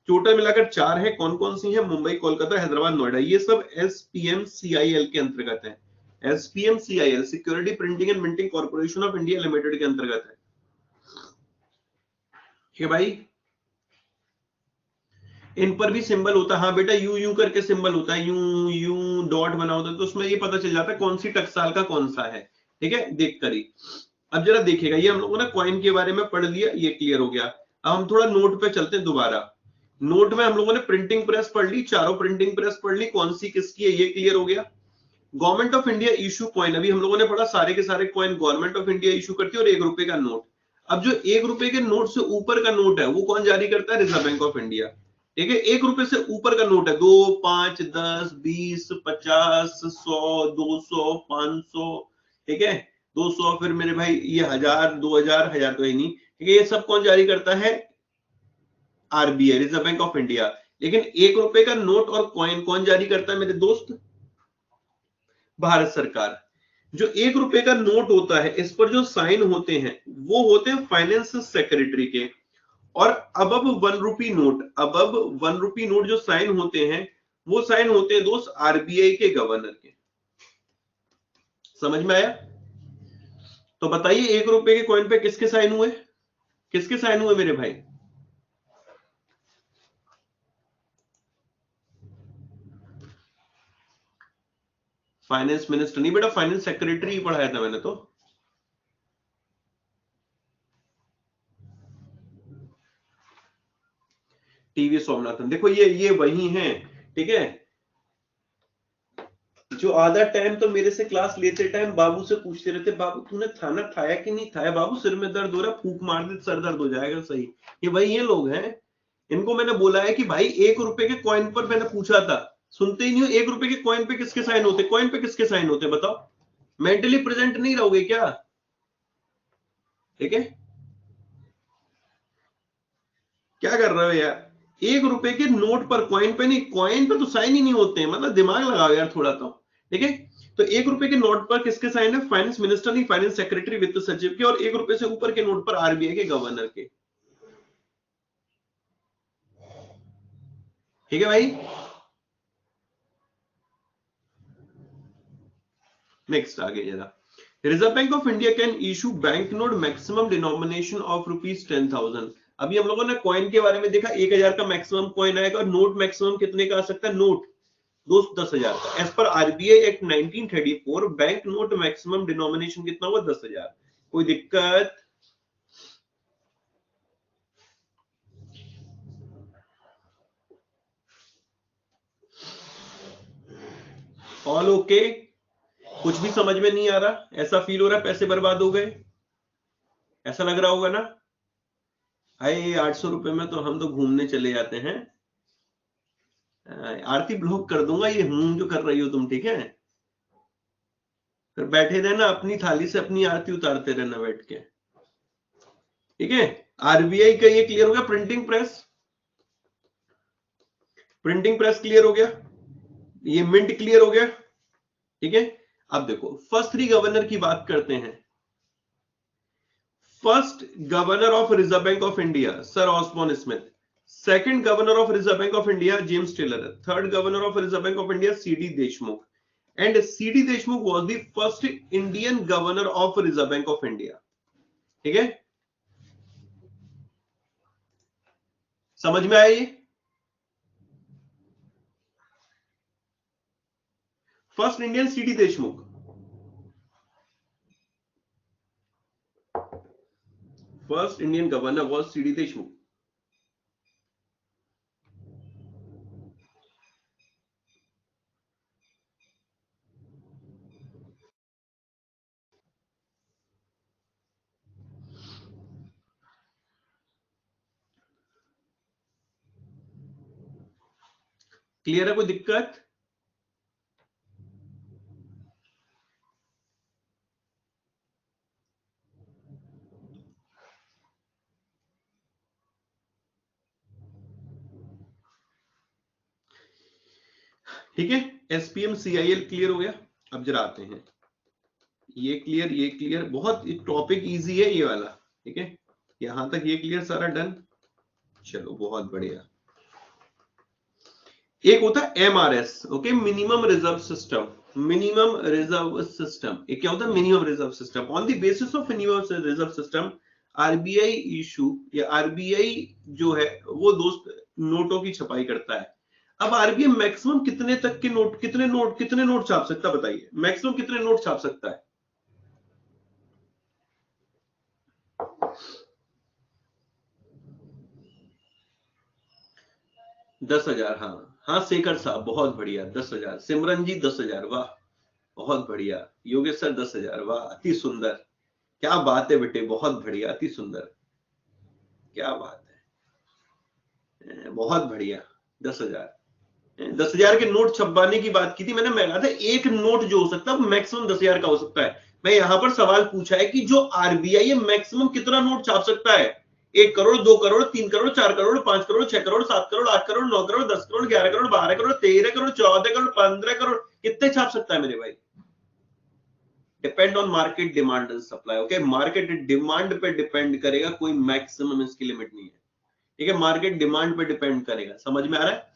टोटल मिलाकर 4 है। कौन कौन सी है? मुंबई, कोलकाता, हैदराबाद, नोएडा। ये सब SPMCIL के अंतर्गत है। SPMCIL, security printing and minting corporation of India limited के अंतर्गत है। ठीक है भाई, इन पर भी सिंबल होता है। हाँ बेटा, यू यू करके सिंबल होता है, यू यू डॉट बना होता है, तो उसमें ये पता चल जाता है कौन सी टकसाल का कौन सा है। ठीक है, देख कर ही। अब जरा देखिएगा, ये हम लोगों ने कॉइन के बारे में पढ़ लिया, ये क्लियर हो गया। अब हम थोड़ा नोट पे चलते हैं दोबारा। नोट में हम लोगों ने प्रिंटिंग प्रेस पढ़ ली, चारों प्रिंटिंग प्रेस पढ़ ली, कौन सी किसकी है ये क्लियर हो गया। Government of India issue coin, अभी हम लोगों ने पढ़ा सारे के सारे coin government of India issue करती है, और 1 रुपए का नोट। अब जो 1 रुपए के नोट से ऊपर का नोट है वो कौन जारी करता है? Reserve bank of India. ठीक है, 1 रुपए से ऊपर का नोट है, 2, 5, 10, 20, 50, 100, 200, 500। ठीक है, 200, फिर मेरे भाई ये 1000, 2000, 1000 तो है नहीं। ठीक है, ये सब कौन जारी करता है? RBI, reserve bank of India. लेकिन 1 रुपए का नोट और कॉइन कौन जारी करता है मेरे दोस्त? भारत सरकार। जो 1 रुपए का नोट होता है, इस पर जो साइन होते हैं वो होते हैं फाइनेंस सेक्रेटरी के। और above 1 rupee note, above 1 rupee note जो साइन होते हैं वो साइन होते हैं दोस्त RBI के गवर्नर के। समझ में आया? तो बताइए 1 रुपए के कॉइन पे किसके साइन हुए? किसके साइन हुए मेरे भाई? फाइनेंस मिनिस्टर नहीं बेटा, फाइनेंस सेक्रेटरी ही पढ़ाया था मैंने तो। टीवी सोमनाथन, देखो ये वही हैं। ठीक है, जो आधा टाइम तो मेरे से क्लास लेते टाइम बाबू से पूछते रहते, बाबू तूने खाना खाया कि नहीं खाया? बाबू सिर में दर्द हो रहा, फूंक मार दे सर दर्द हो जाएगा। सही, ये वही ये लोग हैं। इनको मैंने बोला है कि भाई 1 रुपए के कॉइन पर मैंने पूछा था, सुनते ही नहीं हो। 1 रुपए के कॉइन पे किसके साइन होते? कॉइन पे किसके साइन होते बताओ? मेंटली प्रेजेंट नहीं रहोगे क्या? ठीक है, क्या कर रहे हो यार? 1 रुपए के नोट पर, कॉइन पे नहीं, कॉइन पे तो साइन ही नहीं होते हैं, मतलब दिमाग लगाओ यार थोड़ा तो। ठीक है, तो 1 रुपए के नोट पर किसके साइन है? फाइनेंस मिनिस्टर नहीं, फाइनेंस सेक्रेटरी, वित्त सचिव के। और 1 रुपए से ऊपर के नोट पर RBI के गवर्नर के। ठीक है भाई, नेक्स्ट आगे जरा। Reserve bank of India can issue bank note maximum denomination of ₹10,000। अभी हम लोगों ने कॉइन के बारे में देखा, 1000 का मैक्सिमम कॉइन आएगा, और नोट मैक्सिमम कितने का आ सकता है? नोट दोस्त 10,000 का। As per RBI act 1934, bank note maximum denomination कितना हुआ? 10,000। कोई दिक्कत? All okay? कुछ भी समझ में नहीं आ रहा? ऐसा फील हो रहा है पैसे बर्बाद हो गए? ऐसा लग रहा होगा ना? भाई 800 रुपए में तो हम तो घूमने चले जाते हैं। आरती ब्लॉक कर दूंगा ये जो कर रही हो तुम, ठीक है? फिर बैठे रहना अपनी थाली से अपनी आरती उतारते रहना बैठ के, ठीक है? आरबीआई का ये क्लियर हो गया। प्रिंटिंग प्रेस क्लियर हो गया, ये मिंट क्लियर हो गया, ठीक है? अब देखो फर्स्ट 3 गवर्नर की बात करते हैं। First governor of Reserve bank of India sir Osborne Smith, second governor of Reserve bank of India James Taylor, third governor of Reserve bank of India C D Deshmukh, and C D Deshmukh was the first Indian governor of Reserve bank of India, ठीक है? समझ में आया ये? First Indian C D Deshmukh, first Indian governor was C D Deshmukh. Clear है? कोई दिक्कत? ठीक है, एसपीएम सीआईएल क्लियर हो गया। अब जरा आते हैं, ये क्लियर, बहुत टॉपिक इजी है ये वाला, ठीक है? यहां तक ये क्लियर सारा डन, चलो बहुत बढ़िया। एक होता है MRS, okay, minimum reserve system. Minimum reserve system, एक क्या होता है? Minimum reserve system. On the basis of minimum reserve system RBI issue या आरबीआई जो है वो दोस्त नोटों की छपाई करता है। अब आरबीआई मैक्सिमम कितने तक के नोट, कितने नोट छाप सकता है बताइए? मैक्सिमम कितने नोट छाप सकता है? दस हजार। हाँ शेखर साहब बहुत बढ़िया, 10,000। सिमरन जी 10,000, वाह बहुत बढ़िया। योगेश सर 10,000, वाह अति सुंदर, क्या बात है बेटे, बहुत बढ़िया, अति सुंदर, क्या बात है, बहुत बढ़िया। 10,000 के नोट छपवाने की बात की थी मैंने, मैं कहा था एक नोट जो हो सकता है मैक्सिमम 10,000 का हो सकता है। मैं यहां पर सवाल पूछा है कि जो आरबीआई है मैक्सिमम कितना नोट छाप सकता है? 1 करोड़, 2 करोड़, 3 करोड़, 4 करोड़, 5 करोड़, 6 करोड़, 7 करोड़, 8 करोड़, 9 करोड़, 10 करोड़, 11 करोड़, 12 करोड़, 13 करोड़, 14 करोड़, 15 करोड़, कितने छाप सकता है मेरे भाई? Depend on market demand and supply, okay? Market demand पे डिपेंड करेगा, कोई मैक्सिमम इसकी लिमिट नहीं है, ठीक है? मार्केट डिमांड पे डिपेंड करेगा, समझ में आ रहा है?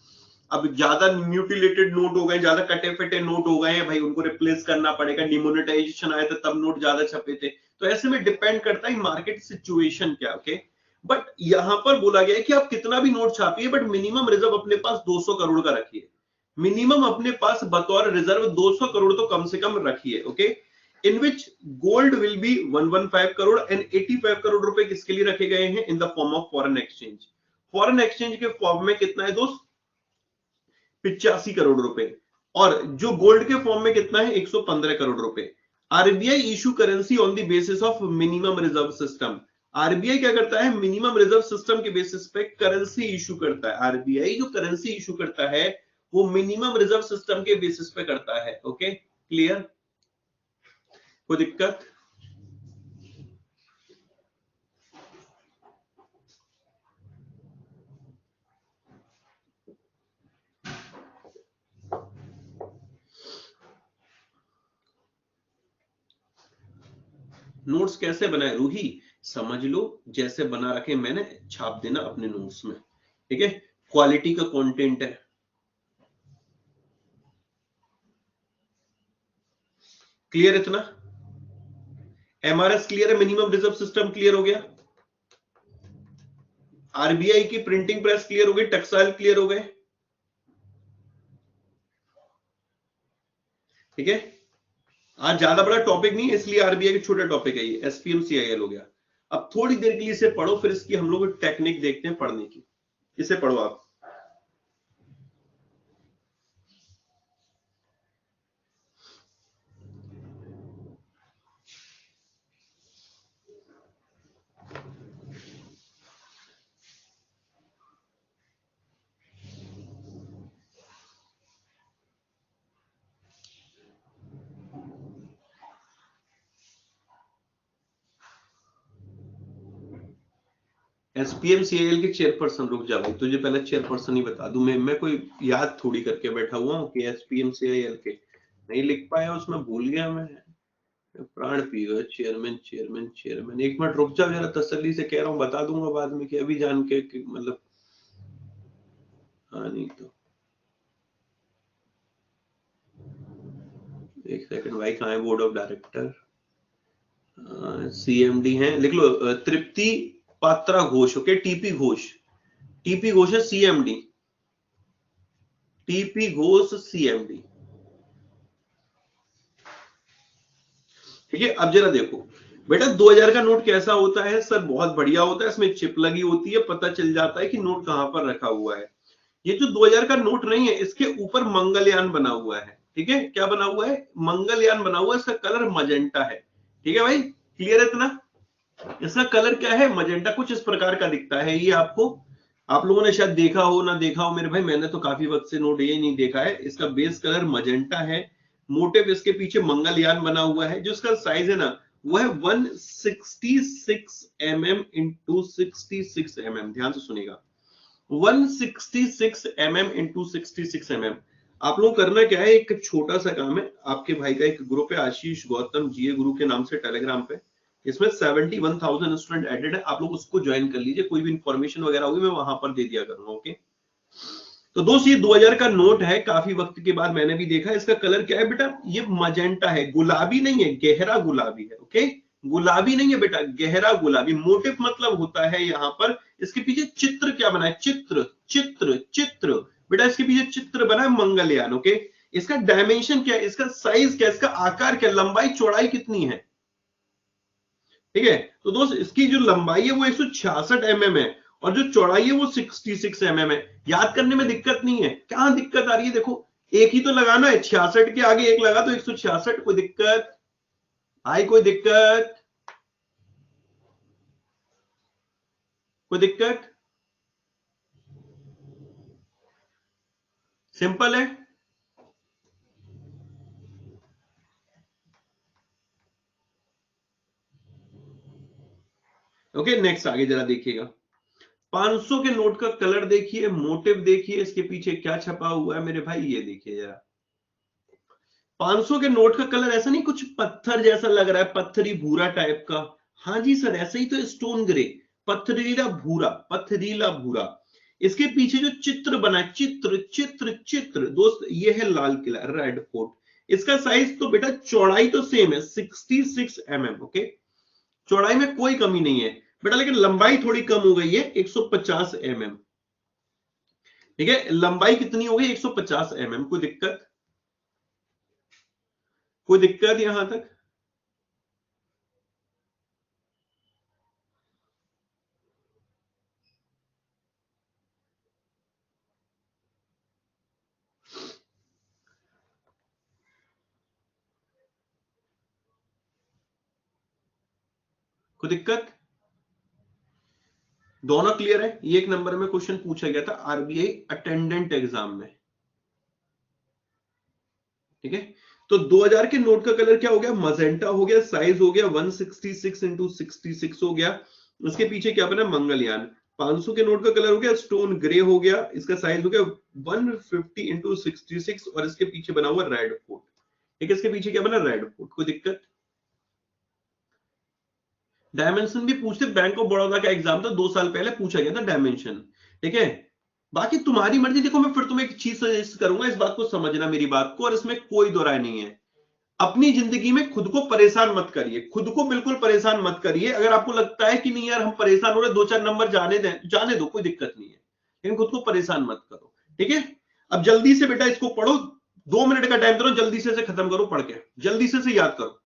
अब ज्यादा म्यूटिलेटेड नोट हो गए, ज्यादा कटे फटे नोट हो गए हैं भाई, उनको रिप्लेस करना पड़ेगा। डिमोनेटाइजेशन आया था तब नोट ज्यादा छपे थे, तो ऐसे में डिपेंड करता है मार्केट सिचुएशन क्या, ओके? बट यहां पर बोला गया है कि आप कितना भी नोट छापिए बट मिनिमम रिजर्व अपने पास 200 करोड़ का रखिए। मिनिमम अपने पास बतौर रिजर्व 200 करोड़ तो कम से कम रखिए, okay? In which gold will be 115 crore and 85 crore रुपए किसके लिए रखे गए हैं? In the form of foreign exchange. Foreign exchange के फॉर्म में कितना है दोस्त? 85 करोड़ रुपए। और जो गोल्ड के फॉर्म में कितना है? 115 करोड़ रुपए। RBI issue currency on the basis of minimum reserve system. RBI क्या करता है? मिनिमम रिजर्व सिस्टम के बेसिस पे करेंसी इशू करता है। आरबीआई जो करेंसी इशू करता है वो मिनिमम रिजर्व सिस्टम के बेसिस पे करता है, ओके? क्लियर? कोई दिक्कत? नोट्स कैसे बनाए रूही? समझ लो जैसे बना रखे मैंने, छाप देना अपने नोट्स में, ठीक है? क्वालिटी का कंटेंट है। क्लियर इतना? एमआरएस क्लियर है, मिनिमम रिजर्व सिस्टम क्लियर हो गया, आरबीआई की प्रिंटिंग प्रेस क्लियर हो गई, टेक्सटाइल क्लियर हो गए, ठीक है? आज ज्यादा बड़ा टॉपिक नहीं है इसलिए आरबीआई के छोटा टॉपिक है ये, एसपीएम सीआईएल हो गया। अब थोड़ी देर के लिए इसे पढ़ो, फिर इसकी हम लोग टेक्निक देखते हैं पढ़ने की। इसे पढ़ो आप। एसपीएमसीआईएल के चेयरपर्सन, रुक जा भाई, तुझे पहले चेयरपर्सन ही बता दूं। मैं कोई याद थोड़ी करके बैठा हुआ हूँ कि एसपीएमसीआईएल के नहीं लिख पाया, उसमें भूल गया मैं। प्राण पी गए, चेयरमैन चेयरमैन चेयरमैन। एक मिनट रुक जाओ जरा, तसल्ली से कह रहा हूँ, बता दूंगा बाद में, कि अभी जान के कि मतलब, हाँ नहीं तो एक सेकंड भाई, कहाँ है बोर्ड ऑफ डायरेक्टर? सीएमडी हैं, लिख लो Tripti Patra Ghosh, okay, TP Ghosh, TP Ghosh है सीएमडी, टीपी घोष सीएमडी। ठीक है, अब जरा देखो बेटा, 2000 का नोट कैसा होता है सर? बहुत बढ़िया होता है, इसमें चिप लगी होती है, पता चल जाता है कि नोट कहां पर रखा हुआ है। ये जो 2000 का नोट नहीं है, इसके ऊपर मंगलयान बना हुआ है। ठीक है, क्या बना हुआ है? मंगलयान बना हुआ है, इसका कलर मजेंटा है। ठीक है भाई, क्लियर है इतना? इसका कलर क्या है? मजेंटा, कुछ इस प्रकार का दिखता है ये आपको। आप लोगों ने शायद देखा हो ना देखा हो मेरे भाई, मैंने तो काफी वक्त से नोट ये नहीं देखा है। इसका बेस कलर मजेंटा है, मोटिव इसके पीछे मंगलयान बना हुआ है, जो इसका साइज है ना, वो है 166 mm इंटू 66 mm। ध्यान से सुनिएगा, 166 mm इंटू 66 mm। आप लोग करना क्या है, एक छोटा सा काम है, आपके भाई का एक ग्रुप है, आशीष गौतम जीए गुरु के नाम से, टेलीग्राम पे। इसमें 71,000 स्टूडेंट एडेड है, आप लोग उसको ज्वाइन कर लीजिए। कोई भी इंफॉर्मेशन वगैरह होगी मैं वहां पर दे दिया करूंगा, ओके? तो दोस्त, ये 2000 का नोट है, काफी वक्त के बाद मैंने भी देखा। इसका कलर क्या है बेटा? ये मजेंटा है, गुलाबी नहीं है, गहरा गुलाबी है, ओके? गुलाबी नहीं है बेटा, गहरा गुलाबी। मोटिव मतलब होता है यहां पर, इसके पीछे चित्र क्या बना है? चित्र चित्र चित्र बेटा, इसके पीछे चित्र बना है मंगलयान, ओके? इसका डायमेंशन क्या है? इसका साइज क्या है? इसका आकार क्या, लंबाई चौड़ाई कितनी है? ठीक है, तो दोस्त इसकी जो लंबाई है वो 166 mm है, और जो चौड़ाई है वो 66 mm है। याद करने में दिक्कत नहीं है। क्या दिक्कत आ रही है? देखो, एक ही तो लगाना है, 66 के आगे एक लगा तो 166। कोई दिक्कत आई? कोई दिक्कत? कोई दिक्कत? सिंपल है। ओके, नेक्स्ट आगे जरा देखिएगा। 500 के नोट का कलर देखिए, मोटिव देखिए, इसके पीछे क्या छपा हुआ है मेरे भाई, ये देखिए जरा। 500 के नोट का कलर ऐसा नहीं, कुछ पत्थर जैसा लग रहा है, पत्थरी भूरा टाइप का। हाँ जी सर, ऐसा ही तो, स्टोन ग्रे, पथरीला भूरा, पथरीला भूरा। इसके पीछे जो चित्र बना है, चित्र चित्र चित्र, दोस्त ये है लाल किला, रेड फोर्ट। इसका साइज तो बेटा, चौड़ाई तो सेम है, 66 mm, ओके? चौड़ाई में कोई कमी नहीं है बेटा, लेकिन लंबाई थोड़ी कम हो गई है, 150 mm। ठीक है, लंबाई कितनी हो गई? 150 mm। कोई दिक्कत? कोई दिक्कत यहां तक? कोई दिक्कत? दोनों क्लियर है? ये एक नंबर में क्वेश्चन पूछा गया था आरबीआई अटेंडेंट एग्जाम में। ठीक है, तो 2000 के नोट का कलर क्या हो गया? मजेंटा हो गया, साइज हो गया 166 इंटू 66 हो गया। उसके पीछे क्या बना? मंगलयान। 500 के नोट का कलर हो गया स्टोन ग्रे हो गया, इसका साइज हो गया 150 इंटू 66, और इसके पीछे बना हुआ रेड फोर्ट। ठीक है, इसके पीछे क्या बना? Red fort. कोई दिक्कत? डायमेंशन भी पूछते, बैंक ऑफ बड़ौदा का एग्जाम था 2 साल पहले, पूछा गया था डायमेंशन। ठीक है, बाकी तुम्हारी मर्जी। देखो, मैं फिर तुम्हें एक चीज सजेस्ट करूंगा, इस बात को समझना मेरी बात को, और इसमें कोई दो राय नहीं है। अपनी जिंदगी में खुद को परेशान मत करिए, खुद को बिल्कुल परेशान मत करिए। अगर आपको लगता है कि नहीं यार हम परेशान हो रहे, 2-4 नंबर जाने दें, जाने दो, कोई दिक्कत नहीं है, लेकिन खुद को परेशान मत करो। ठीक है, अब जल्दी से बेटा इसको पढ़ो, 2 मिनट का टाइम दो, जल्दी से खत्म करो पढ़ के, जल्दी से याद करो।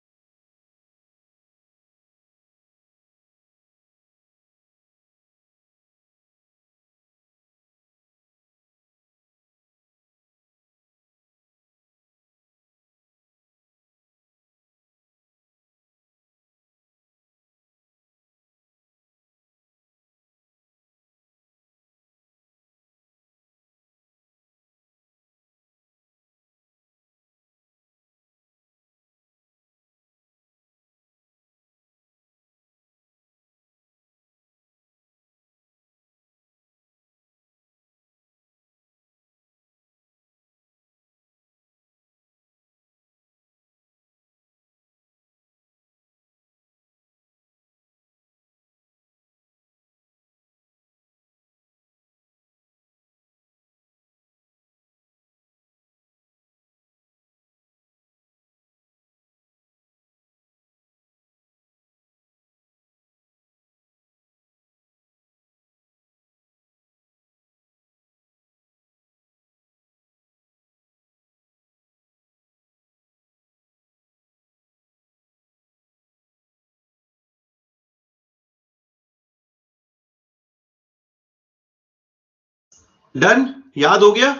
डन, याद हो गया?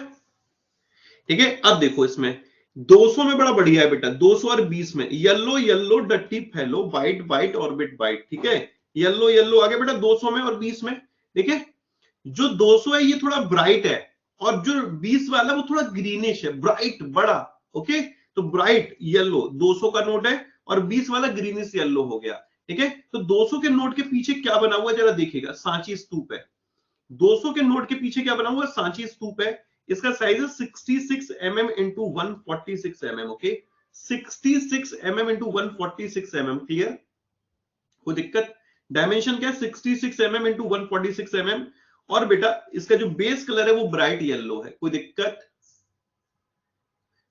ठीक है, अब देखो इसमें 200 में बड़ा बढ़िया है बेटा, 200 और 20 में येलो येलो डट्टी फैलो वाइट वाइट ऑर्बिट वाइट। ठीक है, येलो येलो आगे बेटा 200 में और 20 में। देखिए जो 200 है ये थोड़ा ब्राइट है और जो 20 वाला वो थोड़ा ग्रीनिश है, ब्राइट बड़ा। ओके, तो ब्राइट येलो 200 का नोट है और 20 वाला ग्रीनिश येलो हो गया। ठीक है, तो 200 के नोट के पीछे क्या बना हुआ है जरा देखिएगा, सांची स्तूप है। 200 के नोट के पीछे क्या बना हुआ है, सांची स्तूप है। इसका साइज है 66 mm into 146 mm। Okay, 66 mm into 146 mm। Clear, कोई दिक्कत? डायमेंशन क्या है, 66 mm इंटू 146 mm। और बेटा इसका जो बेस कलर है वो ब्राइट येलो है। कोई दिक्कत?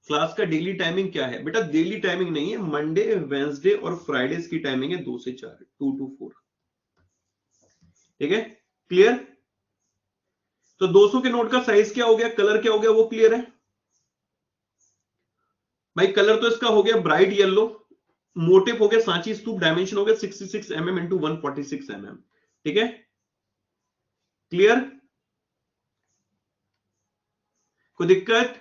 क्लास का डेली टाइमिंग क्या है बेटा? डेली टाइमिंग नहीं है, मंडे वेंसडे और फ्राइडेज की टाइमिंग है 2 से 4, 2 to 4। ठीक है, क्लियर? तो 200 के नोट का साइज क्या हो गया, कलर क्या हो गया, वो क्लियर है भाई? कलर तो इसका हो गया ब्राइट येलो, मोटिव हो गया सांची स्तूप, डायमेंशन हो गया 66 mm इंटू 146 mm। ठीक है, क्लियर, कोई दिक्कत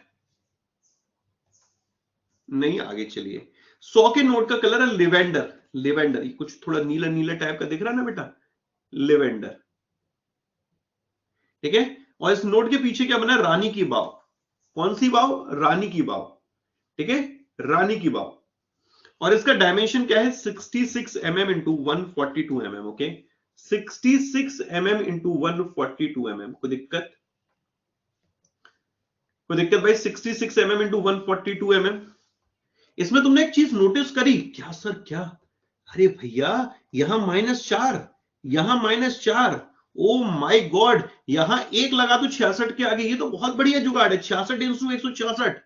नहीं? आगे चलिए, 100 के नोट का कलर है लिवेंडर। लिवेंडर कुछ थोड़ा नीला नीला टाइप का दिख रहा है ना बेटा, लिवेंडर। ठीक है, और इस नोट के पीछे क्या बना है, रानी की वाव। कौन सी वाव? रानी की वाव। ठीक है, रानी की वाव। और इसका डायमेंशन क्या है, 66 mm into 142 mm। Okay, 66 mm into 142 mm। कोई दिक्कत? कोई दिक्कत भाई? 66 mm इंटू 142 mm। इसमें तुमने एक चीज नोटिस करी क्या सर, क्या? अरे भैया यहां -4, यहां -4। ओ माय गॉड, यहां एक लगा दो 66 के आगे, ये तो बहुत बढ़िया जुगाड़ है। 66 इंटू 166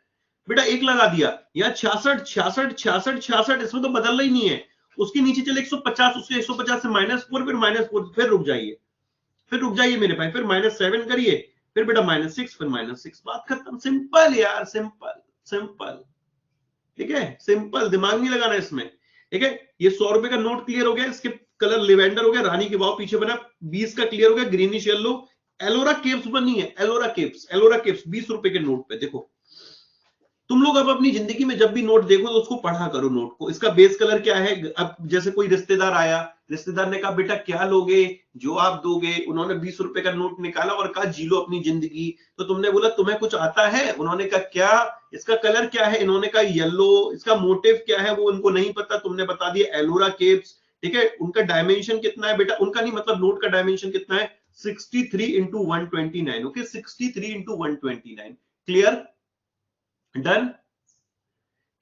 बेटा, एक लगा दिया। या 66 66 66 66, इसमें तो बदलना ही नहीं है। उसके नीचे चले 150, उसके 150 से -4, फिर -4, फिर रुक जाइए, फिर रुक जाइए मेरे भाई, फिर -7 करिए, फिर बेटा -6, फिर -6। बात खत्म, सिंपल यार, सिंपल सिंपल। ठीक है, सिंपल, दिमाग नहीं लगाना इसमें। ठीक है, ये 100 रुपए का नोट क्लियर हो गया, इसके कलर लिवेंडर हो गया, रानी की वाव पीछे बना। 20 का क्लियर हो गया, ग्रीनिश येलो। एलोरा केव्स बनी है, एलोरा केव्स, एलोरा केव्स 20 रुपए के नोट पे। देखो तुम लोग अब अपनी जिंदगी में जब भी नोट देखो तो उसको पढ़ा करो, नोट को। इसका बेस कलर क्या है? अब जैसे कोई रिश्तेदार आया, रिश्तेदार ने कहा बेटा क्या लोगे, जो आप दोगे। उन्होंने 20 रुपए का नोट निकाला और कहा जी लो अपनी जिंदगी। तो तुमने बोला तुम्हें कुछ आता है? उन्होंने कहा क्या, इसका कलर क्या है? इन्होंने कहा येलो। इसका मोटिव क्या है वो उनको नहीं पता, तुमने बता दिया एलोरा केव्स। ठीक है, उनका डायमेंशन कितना है बेटा? उनका नहीं, मतलब नोट का डायमेंशन कितना है, 63 into 129। Okay, 63 into 129। Clear, done.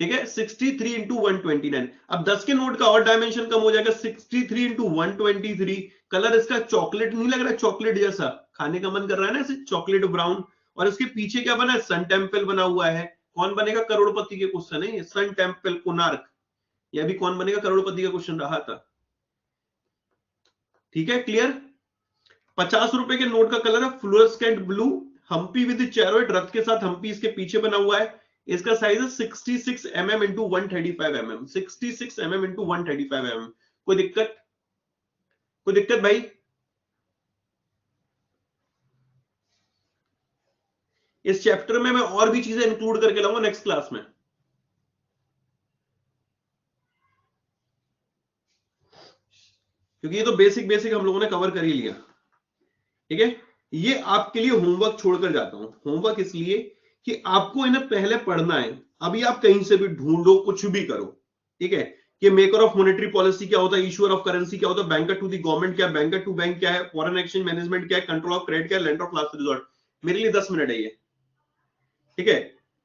ठीक है, 63 इंटू 129। अब 10 के नोट का और डायमेंशन कम हो जाएगा, 63 इंटू 123। कलर इसका चॉकलेट नहीं लग रहा है, चॉकलेट जैसा खाने का मन कर रहा है ना, इसे चॉकलेट ब्राउन। और इसके पीछे क्या बना है, सन टेम्पल बना हुआ है। कौन बनेगा करोड़पति के क्वेश्चन है ये, सन टेम्पल कोणार्क। ये भी कौन बनेगा करोड़पति का क्वेश्चन रहा था। ठीक है, क्लियर। 50 रुपए के नोट का कलर है फ्लोरेस्केंट ब्लू, हम्पी विद चैरोट, रथ के साथ हम्पी इसके पीछे बना हुआ है। इसका साइज है 66 mm into 135 mm। 66 mm into 135 mm। कोई दिक्कत? कोई दिक्कत भाई? इस चैप्टर में मैं और भी चीजें इंक्लूड करके लाऊंगा नेक्स्ट क्लास में। क्योंकि ये तो बेसिक बेसिक हम लोगों ने कवर कर ही लिया। ठीक है, ये आपके लिए होमवर्क छोड़कर जाता हूं। होमवर्क इसलिए कि आपको इन्हें पहले पढ़ना है। अभी आप कहीं से भी ढूंढो, कुछ भी करो। ठीक है, कि मेकर ऑफ मॉनेटरी पॉलिसी क्या होता है, इश्यूअर ऑफ करेंसी क्या होता है, बैंकर टू द गवर्नमेंट क्या है, बैंकर टू बैंक क्या है, फॉरेन एक्सचेंज मैनेजमेंट क्या है, कंट्रोल ऑफ क्रेडिट क्या है, लेंडर ऑफ लास्ट रिजॉर्ट। मेरे लिए 10 मिनट है ये। ठीक है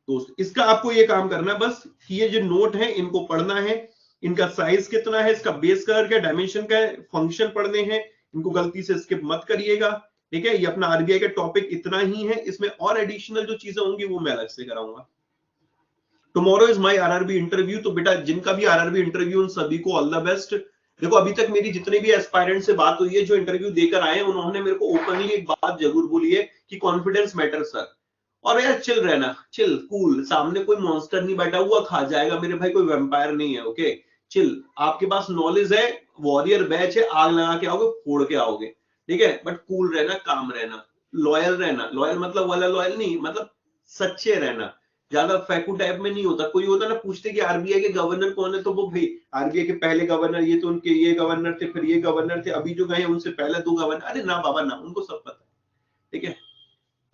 दोस्त, इसका आपको ये काम करना है बस कि ये जो नोट है इनको पढ़ना है। इनका साइज कितना है, इसका बेस कलर क्या, डायमेंशन क्या है, फंक्शन पढ़ने हैं। इनको गलती से स्किप मत करिएगा। ठीक है, ये अपना आरबीआई का टॉपिक इतना ही है, इसमें और एडिशनल जो चीजें होंगी वो मैं अलग से कराऊंगा। Tomorrow is my RRB interview. तो बेटा जिनका भी आरआरबी इंटरव्यू, उन सभी को ऑल द बेस्ट। देखो अभी तक मेरी जितने भी एस्पायरेंट से बात हुई है जो इंटरव्यू देकर आए हैं, उन्होंने मेरे को ओपनली एक बात जरूर बोली है कि कॉन्फिडेंस मैटर सर। और यार चिल रहना, चिल कूल, सामने कोई मॉन्स्टर नहीं बैठा हुआ खा जाएगा मेरे भाई, कोई वेम्पायर नहीं है। ओके चिल, आपके पास नॉलेज है, वॉरियर बैच है, आग लगा के आओगे, फोड़ के आओगे। ठीक है, बट कूल रहना, काम रहना। लॉयल रहना, लॉयल मतलब वाला लॉयल नहीं, मतलब सच्चे रहना, ज्यादा फैकू टाइप में नहीं होता। कोई होता ना पूछते कि आरबीआई के गवर्नर कौन है, तो वो भाई आरबीआई के पहले गवर्नर ये तो उनके ये गवर्नर थे, फिर ये गवर्नर थे, अभी जो गए उनसे पहले 2 गवर्नर, अरे ना बाबा ना, उनको सब पता है। ठीक है,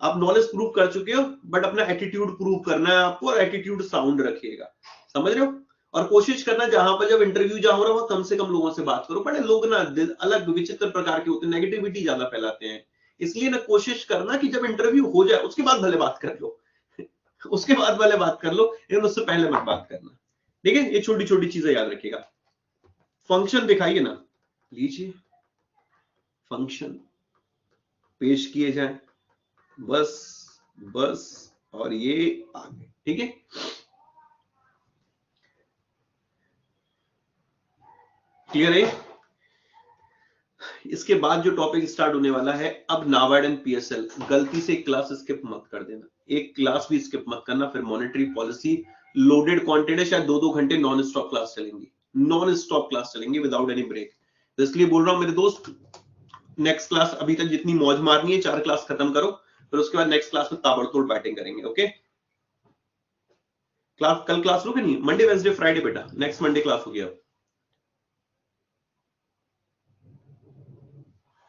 आप नॉलेज प्रूव कर चुके हो, बट अपना एटीट्यूड प्रूव करना है आपको, और एटीट्यूड साउंड रखिएगा, समझ रहे हो। और कोशिश करना जहां पर जब इंटरव्यू जहां हो रहा है कम से कम लोगों से बात करो। बड़े लोग ना अलग विचित्र प्रकार के होते हैं, नेगेटिविटी ज्यादा फैलाते हैं, इसलिए ना कोशिश करना कि जब इंटरव्यू हो जाए उसके बाद भले बात कर लो उसके बाद भले बात कर लो, लेकिन उससे पहले मत बात करना। ठीक है, ये छोटी छोटी चीजें याद रखिएगा। फंक्शन दिखाइए ना, लीजिए फंक्शन पेश किए जाए, बस बस, और ये आगे। ठीक है, क्लियर है। इसके बाद जो टॉपिक स्टार्ट होने वाला है अब, नाबार्ड एंड पीएसएल, गलती से एक क्लास स्किप मत कर देना, एक क्लास भी स्किप मत करना। फिर मॉनेटरी पॉलिसी लोडेड कंटेंट है, शायद 2-2 घंटे नॉन स्टॉप क्लास चलेंगी, नॉन स्टॉप क्लास चलेंगी विदाउट एनी ब्रेक। तो इसलिए बोल रहा हूं मेरे दोस्त, नेक्स्ट क्लास अभी तक जितनी मौज मारनी है 4 क्लास खत्म करो, फिर उसके बाद नेक्स्ट क्लास में ताबड़तोड़ बैटिंग करेंगे। ओके, क्लास कल क्लास लोगे नहीं, मंडे वेंसडे फ्राइडे बेटा, नेक्स्ट मंडे क्लास हो गया।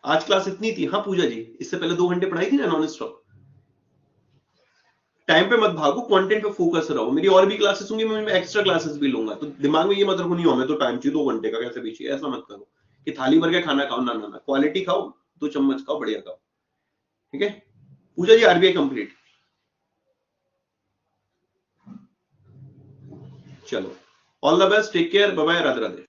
आज क्लास इतनी थी। हाँ पूजा जी, इससे पहले 2 घंटे पढ़ाई थी ना नॉन स्टॉप। टाइम पे मत भागो, कंटेंट पे फोकस रहो। मेरी और भी क्लासेस होंगी, मैं एक्स्ट्रा क्लासेस भी लूंगा, तो दिमाग में ये मत रखो नहीं हो मैं तो टाइम चाहिए 2 घंटे का कैसे भी चाहिए, ऐसा मत करो कि थाली भर के खाना खाओ। ना ना ना, क्वालिटी खाओ, 2 चम्मच खाओ, बढ़िया खाओ। ठीक है पूजा जी, आरबीआई कंप्लीट। चलो, all the best, take care, bye bye, Radhe Radhe.